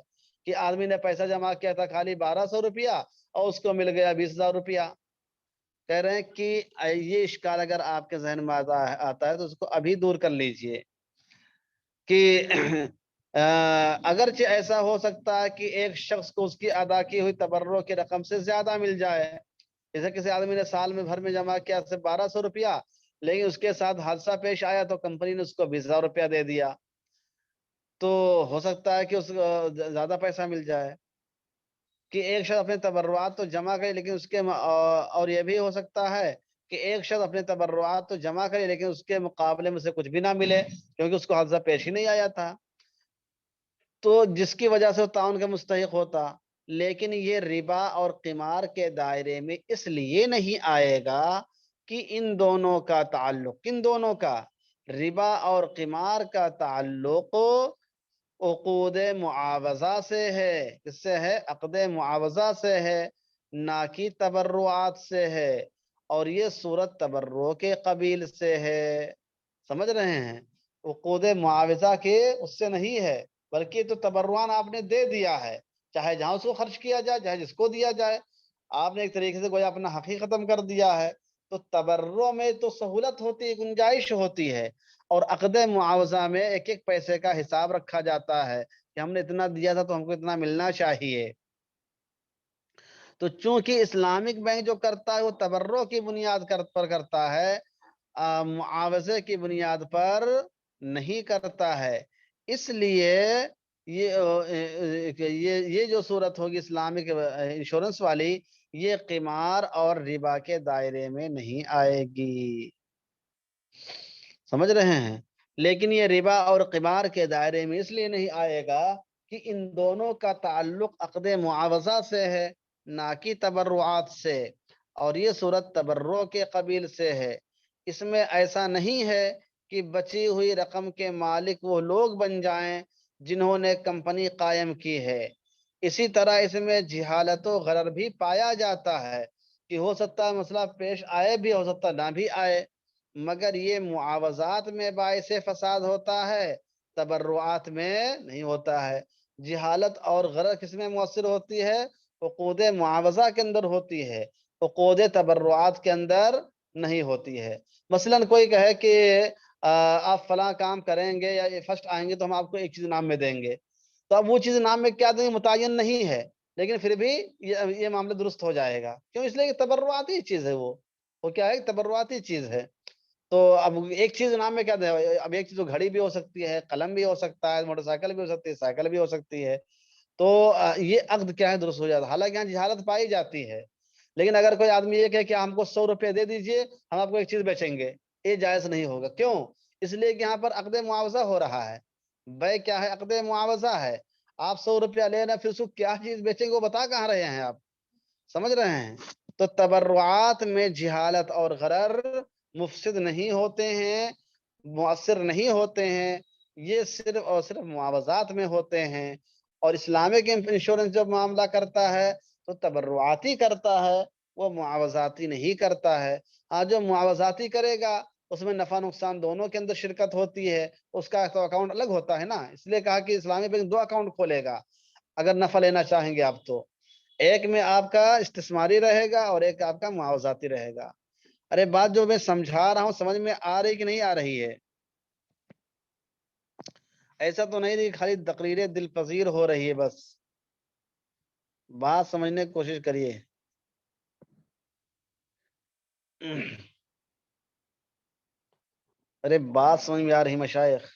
کہ آدمی نے پیسہ جمع کیا تھا خالی 1,200 روپیہ اور اس کو مل گیا 20,000 روپیہ. کہہ رہے ہیں کہ یہ اشکال اگر آپ کے ذہن میں آتا ہے تو اس کو ابھی دور کر لیجئے کہ اگرچہ ایسا ہو سکتا ہے کہ ایک شخص کو اس کی ادا کی ہوئی تبرع کی رقم سے زیادہ مل جائے. جیسے کسی آدمی نے سال میں بھر میں جمع کیا صرف 1,200 روپیہ، لیکن اس کے ساتھ حادثہ پیش آیا تو کمپنی نے اس کو 20,000 روپیہ دے دیا، تو ہو سکتا ہے کہ اس کو زیادہ پیسہ مل جائے. کہ ایک شخص اپنے تبرعات تو جمع کرے لیکن اس کے اور یہ بھی ہو سکتا ہے کہ ایک شخص اپنے تبرعات تو جمع کرے لیکن اس کے مقابلے میں سے کچھ بھی نہ ملے کیونکہ اس کو حادثہ پیش ہی نہیں آیا تھا. تو جس کی وجہ سے وہ تعاون کا مستحق ہوتا. لیکن یہ ربا اور قمار کے دائرے میں اس لیے نہیں آئے گا کہ ان دونوں کا تعلق، کن دونوں کا؟ ربا اور قمار کا تعلق عقود معاوضہ سے ہے. کس سے ہے؟ عقد معاوضہ سے ہے، نہ کہ تبرعات سے ہے. اور یہ صورت تبرع کے قبیل سے ہے. سمجھ رہے ہیں؟ عقود معاوضہ کے اس سے نہیں ہے، بلکہ تو تبرعان آپ نے دے دیا ہے، چاہے جہاں اس کو خرچ کیا جائے، چاہے جس کو دیا جائے، آپ نے ایک طریقے سے گویا اپنا حق ہی ختم کر دیا ہے. تو تبرع میں تو سہولت ہوتی ہے، گنجائش ہوتی ہے، اور عقد معاوضہ میں ایک ایک پیسے کا حساب رکھا جاتا ہے کہ ہم نے اتنا دیا تھا تو ہم کو اتنا ملنا چاہیے. تو چونکہ اسلامک بینک جو کرتا ہے وہ تبرع کی بنیاد پر کرتا ہے، معاوضے کی بنیاد پر نہیں کرتا ہے. اس لیے یہ جو صورت ہوگی اسلامک انشورنس والی، یہ قمار اور ربا کے دائرے میں نہیں آئے گی. سمجھ رہے ہیں؟ لیکن یہ ربا اور قمار کے دائرے میں اس لیے نہیں آئے گا کہ ان دونوں کا تعلق عقد معاوضہ سے ہے، نہ کہ تبرعات سے، اور یہ صورت تبرع کے قبیل سے ہے. اس میں ایسا نہیں ہے کہ بچی ہوئی رقم کے مالک وہ لوگ بن جائیں جنہوں نے کمپنی قائم کی ہے. اسی طرح اس میں جہالت و غرر بھی پایا جاتا ہے کہ ہو سکتا ہے مسئلہ پیش آئے بھی، ہو سکتا نہ بھی آئے، مگر یہ معاوضات میں باعث فساد ہوتا ہے، تبرعات میں نہیں ہوتا ہے. جہالت اور غرر کس میں مؤثر ہوتی ہے؟ عقود معاوضہ کے اندر ہوتی ہے، عقود تبرعات کے اندر نہیں ہوتی ہے. مثلا کوئی کہے کہ آپ فلاں کام کریں گے یا فرسٹ آئیں گے تو ہم آپ کو ایک چیز نام میں دیں گے، تو اب وہ چیز نام میں کیا دیں گے متعین نہیں ہے، لیکن پھر بھی یہ معاملہ درست ہو جائے گا. کیوں؟ اس لیے کہ تبرعاتی چیز ہے، وہ کیا ہے؟ تبرعاتی چیز ہے. تو اب ایک چیز نام میں کیا دیں؟ اب ایک چیز گھڑی بھی ہو سکتی ہے، قلم بھی ہو سکتا ہے، موٹر سائیکل بھی ہو سکتی ہے، سائیکل بھی ہو سکتی ہے. تو یہ عقد کیا ہے؟ درست ہو جاتا ہے. حالانکہ یہاں جہالت پائی جاتی ہے. لیکن اگر کوئی آدمی یہ کہے کہ ہم کو 100 روپے دے دیجئے، ہم آپ کو ایک چیز بیچیں گے، یہ جائز نہیں ہوگا. کیوں؟ اس لیے کہ یہاں پر عقد معاوضہ ہو رہا ہے. بے کیا ہے؟ عقد معاوضہ ہے. آپ 100 روپیہ لینا، پھر اس کو کیا چیز بیچیں گے وہ بتا کہاں رہے ہیں آپ؟ سمجھ رہے ہیں؟ تو تبرعات میں جہالت اور غرر مفسد نہیں ہوتے ہیں، مؤثر نہیں ہوتے ہیں. یہ صرف اور صرف معاوضات میں ہوتے ہیں. اور اسلامک انشورنس جب معاملہ کرتا ہے تو تبرعاتی کرتا ہے، وہ معاوضاتی نہیں کرتا ہے. ہاں، جو معاوضاتی کرے گا اس میں نفع نقصان دونوں کے اندر شرکت ہوتی ہے، اس کا تو اکاؤنٹ الگ ہوتا ہے نا. اس لیے کہا کہ اسلامی بینک 2 اکاؤنٹ کھولے گا اگر نفع لینا چاہیں گے آپ تو. ایک میں آپ کا استثماری رہے گا اور ایک آپ کا معاوضاتی رہے گا. ارے بات جو میں سمجھا رہا ہوں سمجھ میں آ رہی کہ نہیں آ رہی ہے؟ ایسا تو نہیں رہی خالی تقریریں دل پذیر ہو رہی ہے، بس بات سمجھنے کی کوشش کریے. ارے بات سمجھ میں آ رہی مشائخ؟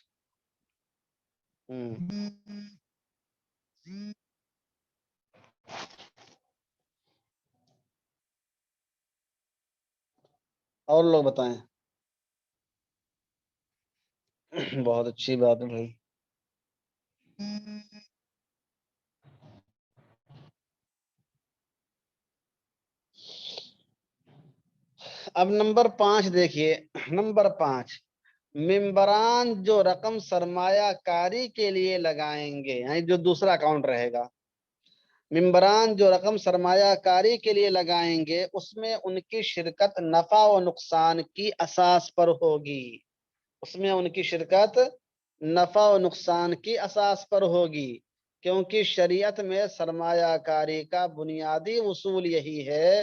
اور لوگ بتائیں. بہت اچھی بات ہے بھائی. اب نمبر 5 دیکھیے. نمبر 5، ممبران جو رقم سرمایہ کاری کے لیے لگائیں گے، یعنی جو دوسرا اکاؤنٹ رہے گا، ممبران جو رقم سرمایہ کاری کے لیے لگائیں گے اس میں ان کی شرکت نفع و نقصان کی اساس پر ہوگی. اس میں ان کی شرکت نفع و نقصان کی اساس پر ہوگی، کیونکہ شریعت میں سرمایہ کاری کا بنیادی اصول یہی ہے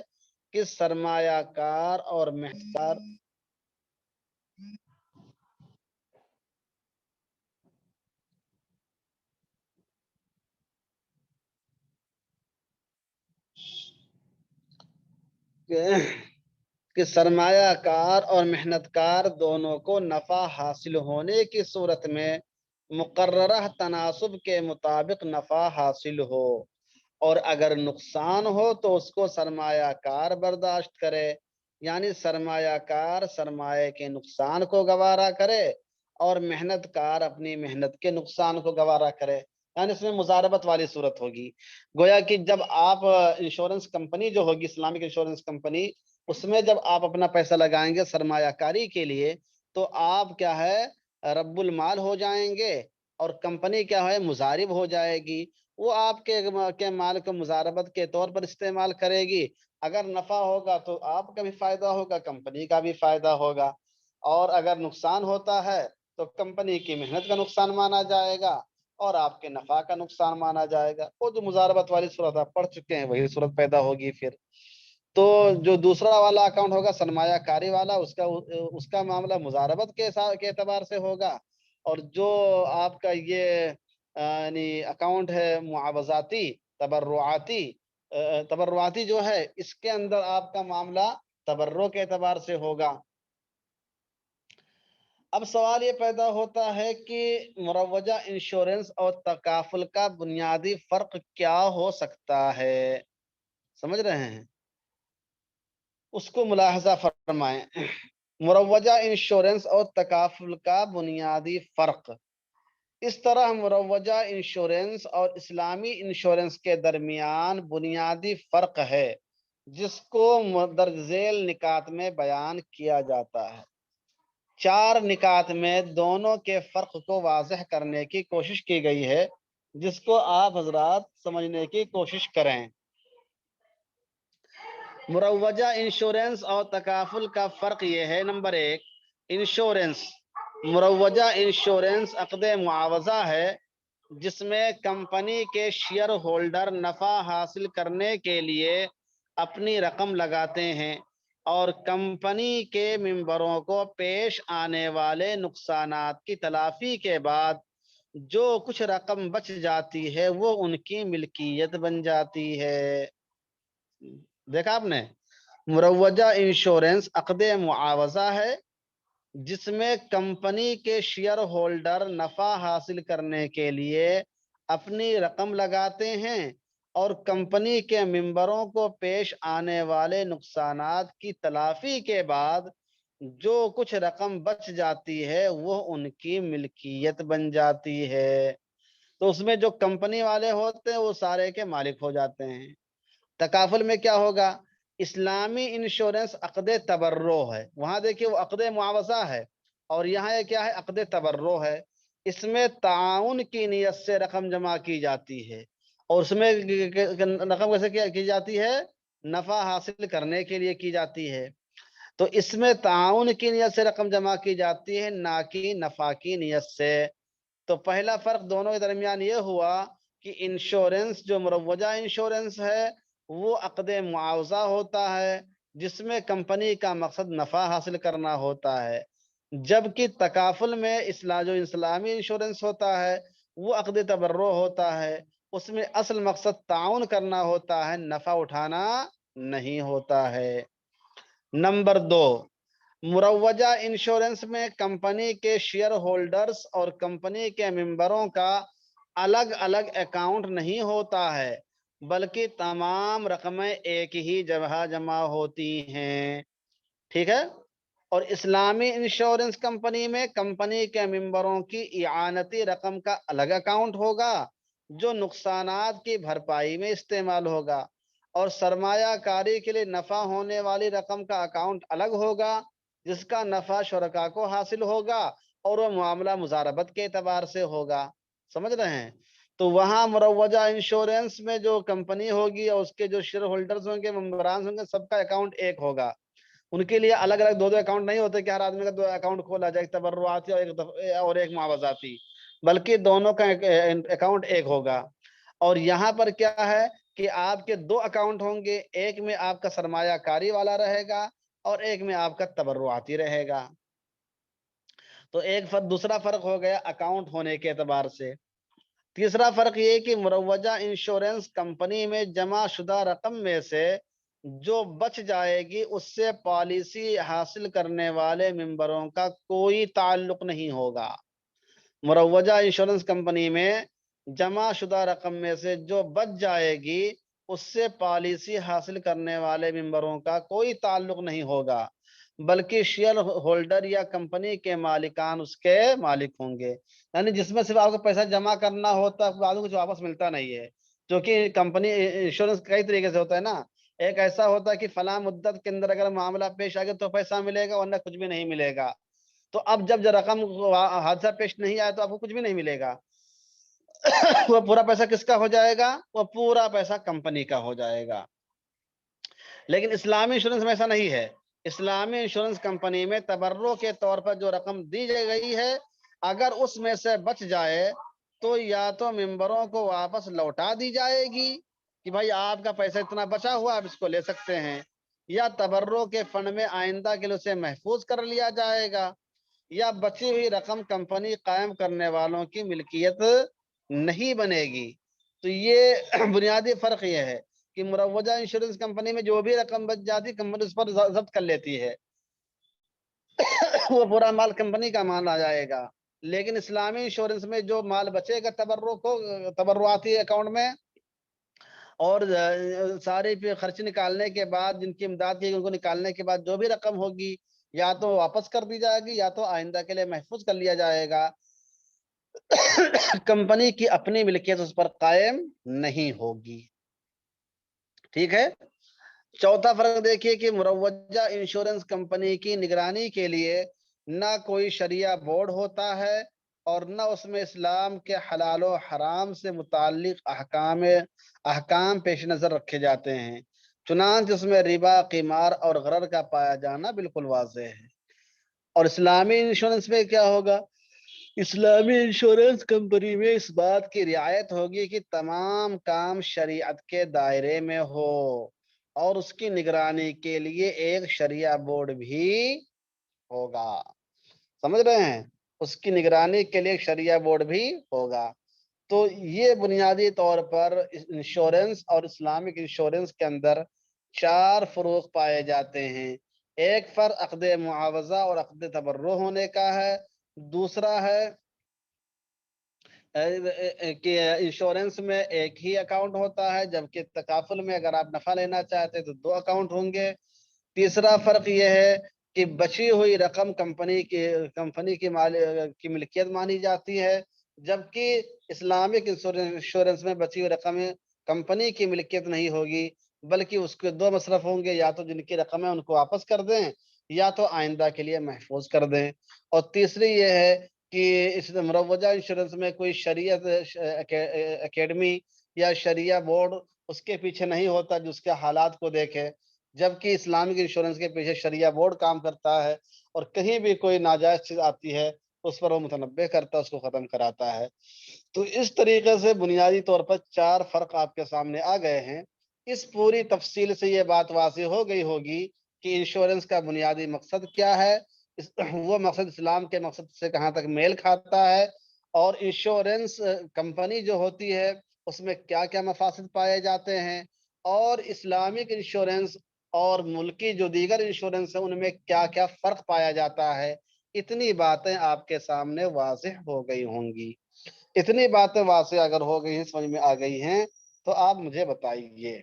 کہ سرمایہ کار اور محتکر کہ سرمایہ کار اور محنت کار دونوں کو نفع حاصل ہونے کی صورت میں مقررہ تناسب کے مطابق نفع حاصل ہو، اور اگر نقصان ہو تو اس کو سرمایہ کار برداشت کرے. یعنی سرمایہ کار سرمایہ کے نقصان کو گوارا کرے اور محنت کار اپنی محنت کے نقصان کو گوارا کرے. یعنی اس میں مزاربت والی صورت ہوگی. گویا کہ جب آپ انشورنس کمپنی جو ہوگی اسلامک انشورنس کمپنی، اس میں جب آپ اپنا پیسہ لگائیں گے سرمایہ کاری کے لیے، تو آپ کیا ہے رب المال ہو جائیں گے، اور کمپنی کیا ہے مزارب ہو جائے گی. وہ آپ کے مال کو مزاربت کے طور پر استعمال کرے گی. اگر نفع ہوگا تو آپ کا بھی فائدہ ہوگا، کمپنی کا بھی فائدہ ہوگا. اور اگر نقصان ہوتا ہے تو کمپنی کی محنت کا نقصان مانا جائے گا اور آپ کے نفع کا نقصان مانا جائے گا. وہ جو مزاربت والی صورت آپ پڑھ چکے ہیں وہی صورت پیدا ہوگی پھر. تو جو دوسرا والا اکاؤنٹ ہوگا سرمایہ کاری والا، اس کا معاملہ مزاربت کے اعتبار سے ہوگا. اور جو آپ کا یہ یعنی اکاؤنٹ ہے معاوضاتی تبرعاتی، تبرعاتی جو ہے اس کے اندر آپ کا معاملہ تبرع کے اعتبار سے ہوگا. اب سوال یہ پیدا ہوتا ہے کہ مروجہ انشورنس اور تکافل کا بنیادی فرق کیا ہو سکتا ہے؟ سمجھ رہے ہیں؟ اس کو ملاحظہ فرمائیں. مروجہ انشورنس اور تکافل کا بنیادی فرق. اس طرح مروجہ انشورنس اور اسلامی انشورنس کے درمیان بنیادی فرق ہے جس کو مندرجہ ذیل نکات میں بیان کیا جاتا ہے. 4 نکات میں دونوں کے فرق کو واضح کرنے کی کوشش کی گئی ہے، جس کو آپ حضرات سمجھنے کی کوشش کریں. مروجہ انشورنس اور تکافل کا فرق یہ ہے: نمبر 1، انشورنس. مروجہ انشورنس عقد معاوضہ ہے جس میں کمپنی کے شیئر ہولڈر نفع حاصل کرنے کے لیے اپنی رقم لگاتے ہیں اور کمپنی کے ممبروں کو پیش آنے والے نقصانات کی تلافی کے بعد جو کچھ رقم بچ جاتی ہے وہ ان کی ملکیت بن جاتی ہے. دیکھا آپ نے، مروجہ انشورنس عقد معاوضہ ہے جس میں کمپنی کے شیئر ہولڈر نفع حاصل کرنے کے لیے اپنی رقم لگاتے ہیں اور کمپنی کے ممبروں کو پیش آنے والے نقصانات کی تلافی کے بعد جو کچھ رقم بچ جاتی ہے وہ ان کی ملکیت بن جاتی ہے. تو اس میں جو کمپنی والے ہوتے ہیں وہ سارے کے مالک ہو جاتے ہیں. تکافل میں کیا ہوگا؟ اسلامی انشورنس عقد تبرع ہے. وہاں دیکھیے وہ عقد معاوضہ ہے اور یہاں یہ کیا ہے؟ عقد تبرع ہے. اس میں تعاون کی نیت سے رقم جمع کی جاتی ہے اور اس میں رقم کیسے کی جاتی ہے؟ نفع حاصل کرنے کے لیے کی جاتی ہے. تو اس میں تعاون کی نیت سے رقم جمع کی جاتی ہے، نہ کہ نفع کی نیت سے. تو پہلا فرق دونوں کے درمیان یہ ہوا کہ انشورنس جو مروجہ انشورنس ہے وہ عقد معاوضہ ہوتا ہے جس میں کمپنی کا مقصد نفع حاصل کرنا ہوتا ہے، جبکہ تکافل میں جو اسلامی انشورنس ہوتا ہے وہ عقد تبرع ہوتا ہے. اس میں اصل مقصد تعاون کرنا ہوتا ہے، نفع اٹھانا نہیں ہوتا ہے. نمبر 2، مروجہ انشورنس میں کمپنی کے شیئر ہولڈرز اور کمپنی کے ممبروں کا الگ الگ اکاؤنٹ نہیں ہوتا ہے بلکہ تمام رقمیں ایک ہی جگہ جمع ہوتی ہیں. ٹھیک ہے؟ اور اسلامی انشورنس کمپنی میں کمپنی کے ممبروں کی اعانتی رقم کا الگ اکاؤنٹ ہوگا جو نقصانات کی بھرپائی میں استعمال ہوگا، اور سرمایہ کاری کے لیے نفع ہونے والی رقم کا اکاؤنٹ الگ ہوگا جس کا نفع شرکاء کو حاصل ہوگا اور وہ معاملہ مزاربت کے اعتبار سے ہوگا. سمجھ رہے ہیں؟ تو وہاں مروجہ انشورنس میں جو کمپنی ہوگی اور اس کے جو شیئر ہولڈرز ہوں گے، ممبران ہوں گے، سب کا اکاؤنٹ ایک ہوگا. ان کے لیے الگ الگ 2 اکاؤنٹ نہیں ہوتے کہ ہر آدمی کا 2 اکاؤنٹ کھولا جائے، ایک تبرعاتی اور ایک معاوضاتی، بلکہ دونوں کا اکاؤنٹ ایک ہوگا. اور یہاں پر کیا ہے کہ آپ کے 2 اکاؤنٹ ہوں گے، ایک میں آپ کا سرمایہ کاری والا رہے گا اور ایک میں آپ کا تبرعاتی رہے گا. تو دوسرا فرق ہو گیا اکاؤنٹ ہونے کے اعتبار سے. تیسرا فرق یہ کہ مروجہ انشورنس کمپنی میں جمع شدہ رقم میں سے جو بچ جائے گی اس سے پالیسی حاصل کرنے والے ممبروں کا کوئی تعلق نہیں ہوگا. مروجہ انشورنس کمپنی میں جمع شدہ رقم میں سے جو بچ جائے گی اس سے پالیسی حاصل کرنے والے ممبروں کا کوئی تعلق نہیں ہوگا، بلکہ شیئر ہولڈر یا کمپنی کے مالکان اس کے مالک ہوں گے. یعنی جس میں صرف آپ کو پیسہ جمع کرنا ہوتا ہے، بعد میں کچھ واپس ملتا نہیں ہے. کیونکہ کمپنی انشورنس کئی طریقے سے ہوتا ہے نا. ایک ایسا ہوتا ہے کہ فلاں مدت کے اندر اگر معاملہ پیش آ گیا تو پیسہ ملے گا، ورنہ کچھ بھی نہیں ملے گا. تو اب جب رقم حادثہ پیش نہیں آیا تو آپ کو کچھ بھی نہیں ملے گا. وہ پورا پیسہ کس کا ہو جائے گا؟ وہ پورا پیسہ کمپنی کا ہو جائے گا. لیکن اسلامی انشورنس میں ایسا نہیں ہے. اسلامی انشورنس کمپنی میں تبرع کے طور پر جو رقم دی گئی ہے، اگر اس میں سے بچ جائے تو یا تو ممبروں کو واپس لوٹا دی جائے گی کہ بھائی آپ کا پیسہ اتنا بچا ہوا، آپ اس کو لے سکتے ہیں، یا تبرع کے فنڈ میں آئندہ کے لیے اسے محفوظ کر لیا جائے گا، یا بچی ہوئی رقم کمپنی قائم کرنے والوں کی ملکیت نہیں بنے گی. تو یہ بنیادی فرق یہ ہے کہ مروجہ انشورنس کمپنی میں جو بھی رقم بچ جاتی کمپنی اس پر ضبط کر لیتی ہے، وہ پورا مال کمپنی کا مال آ جائے گا. لیکن اسلامی انشورنس میں جو مال بچے گا تبرعاتی اکاؤنٹ میں، اور سارے خرچ نکالنے کے بعد، جن کی امداد کی ان کو نکالنے کے بعد جو بھی رقم ہوگی یا تو واپس کر دی جائے گی یا تو آئندہ کے لیے محفوظ کر لیا جائے گا. کمپنی کی اپنی ملکیت اس پر قائم نہیں ہوگی. ٹھیک ہے. چوتھا فرق دیکھیے کہ مروجہ انشورنس کمپنی کی نگرانی کے لیے نہ کوئی شریعہ بورڈ ہوتا ہے اور نہ اس میں اسلام کے حلال و حرام سے متعلق احکام پیش نظر رکھے جاتے ہیں. چنانچہ اس میں ربا، قمار اور غرر کا پایا جانا بالکل واضح ہے. اور اسلامی انشورنس میں کیا ہوگا؟ اسلامی انشورنس کمپنی میں اس بات کی رعایت ہوگی کہ تمام کام شریعت کے دائرے میں ہو، اور اس کی نگرانی کے لیے ایک شریعہ بورڈ بھی ہوگا. سمجھ رہے ہیں؟ اس کی نگرانی کے لیے ایک شریعہ بورڈ بھی ہوگا. تو یہ بنیادی طور پر انشورنس اور اسلامک انشورنس کے اندر 4 فروق پائے جاتے ہیں. ایک فرق عقد معاوضہ اور عقد تبرع ہونے کا ہے. دوسرا ہے کہ انشورنس میں ایک ہی اکاؤنٹ ہوتا ہے، جبکہ تکافل میں اگر آپ نفع لینا چاہتے ہیں تو 2 اکاؤنٹ ہوں گے. تیسرا فرق یہ ہے کہ بچی ہوئی رقم کمپنی کی ملکیت مانی جاتی ہے، جبکہ اسلامک انشورنس میں بچی ہوئی رقم کمپنی کی ملکیت نہیں ہوگی، بلکہ اس کے 2 مصرف ہوں گے، یا تو جن کی رقم ہے ان کو واپس کر دیں یا تو آئندہ کے لیے محفوظ کر دیں. اور تیسری یہ ہے کہ اس مروجہ انشورنس میں کوئی شریعت اکیڈمی یا شریعہ بورڈ اس کے پیچھے نہیں ہوتا جو اس کے حالات کو دیکھے، جبکہ اسلامک انشورنس کے پیچھے شریعہ بورڈ کام کرتا ہے، اور کہیں بھی کوئی ناجائز چیز آتی ہے اس پر وہ متنبع کرتا ہے، اس کو ختم کراتا ہے. تو اس طریقے سے بنیادی طور پر 4 فرق آپ کے سامنے آ گئے ہیں. اس پوری تفصیل سے یہ بات واضح ہو گئی ہوگی کہ انشورنس کا بنیادی مقصد کیا ہے، وہ مقصد اسلام کے مقصد سے کہاں تک میل کھاتا ہے، اور انشورنس کمپنی جو ہوتی ہے اس میں کیا کیا مفاسد پائے جاتے ہیں، اور اسلامک انشورنس اور ملکی جو دیگر انشورنس ہیں ان میں کیا کیا فرق پایا جاتا ہے. اتنی باتیں آپ کے سامنے واضح ہو گئی ہوں گی. اتنی باتیں واضح اگر ہو گئی ہیں، سمجھ میں آ گئی ہیں، تو آپ مجھے بتائیے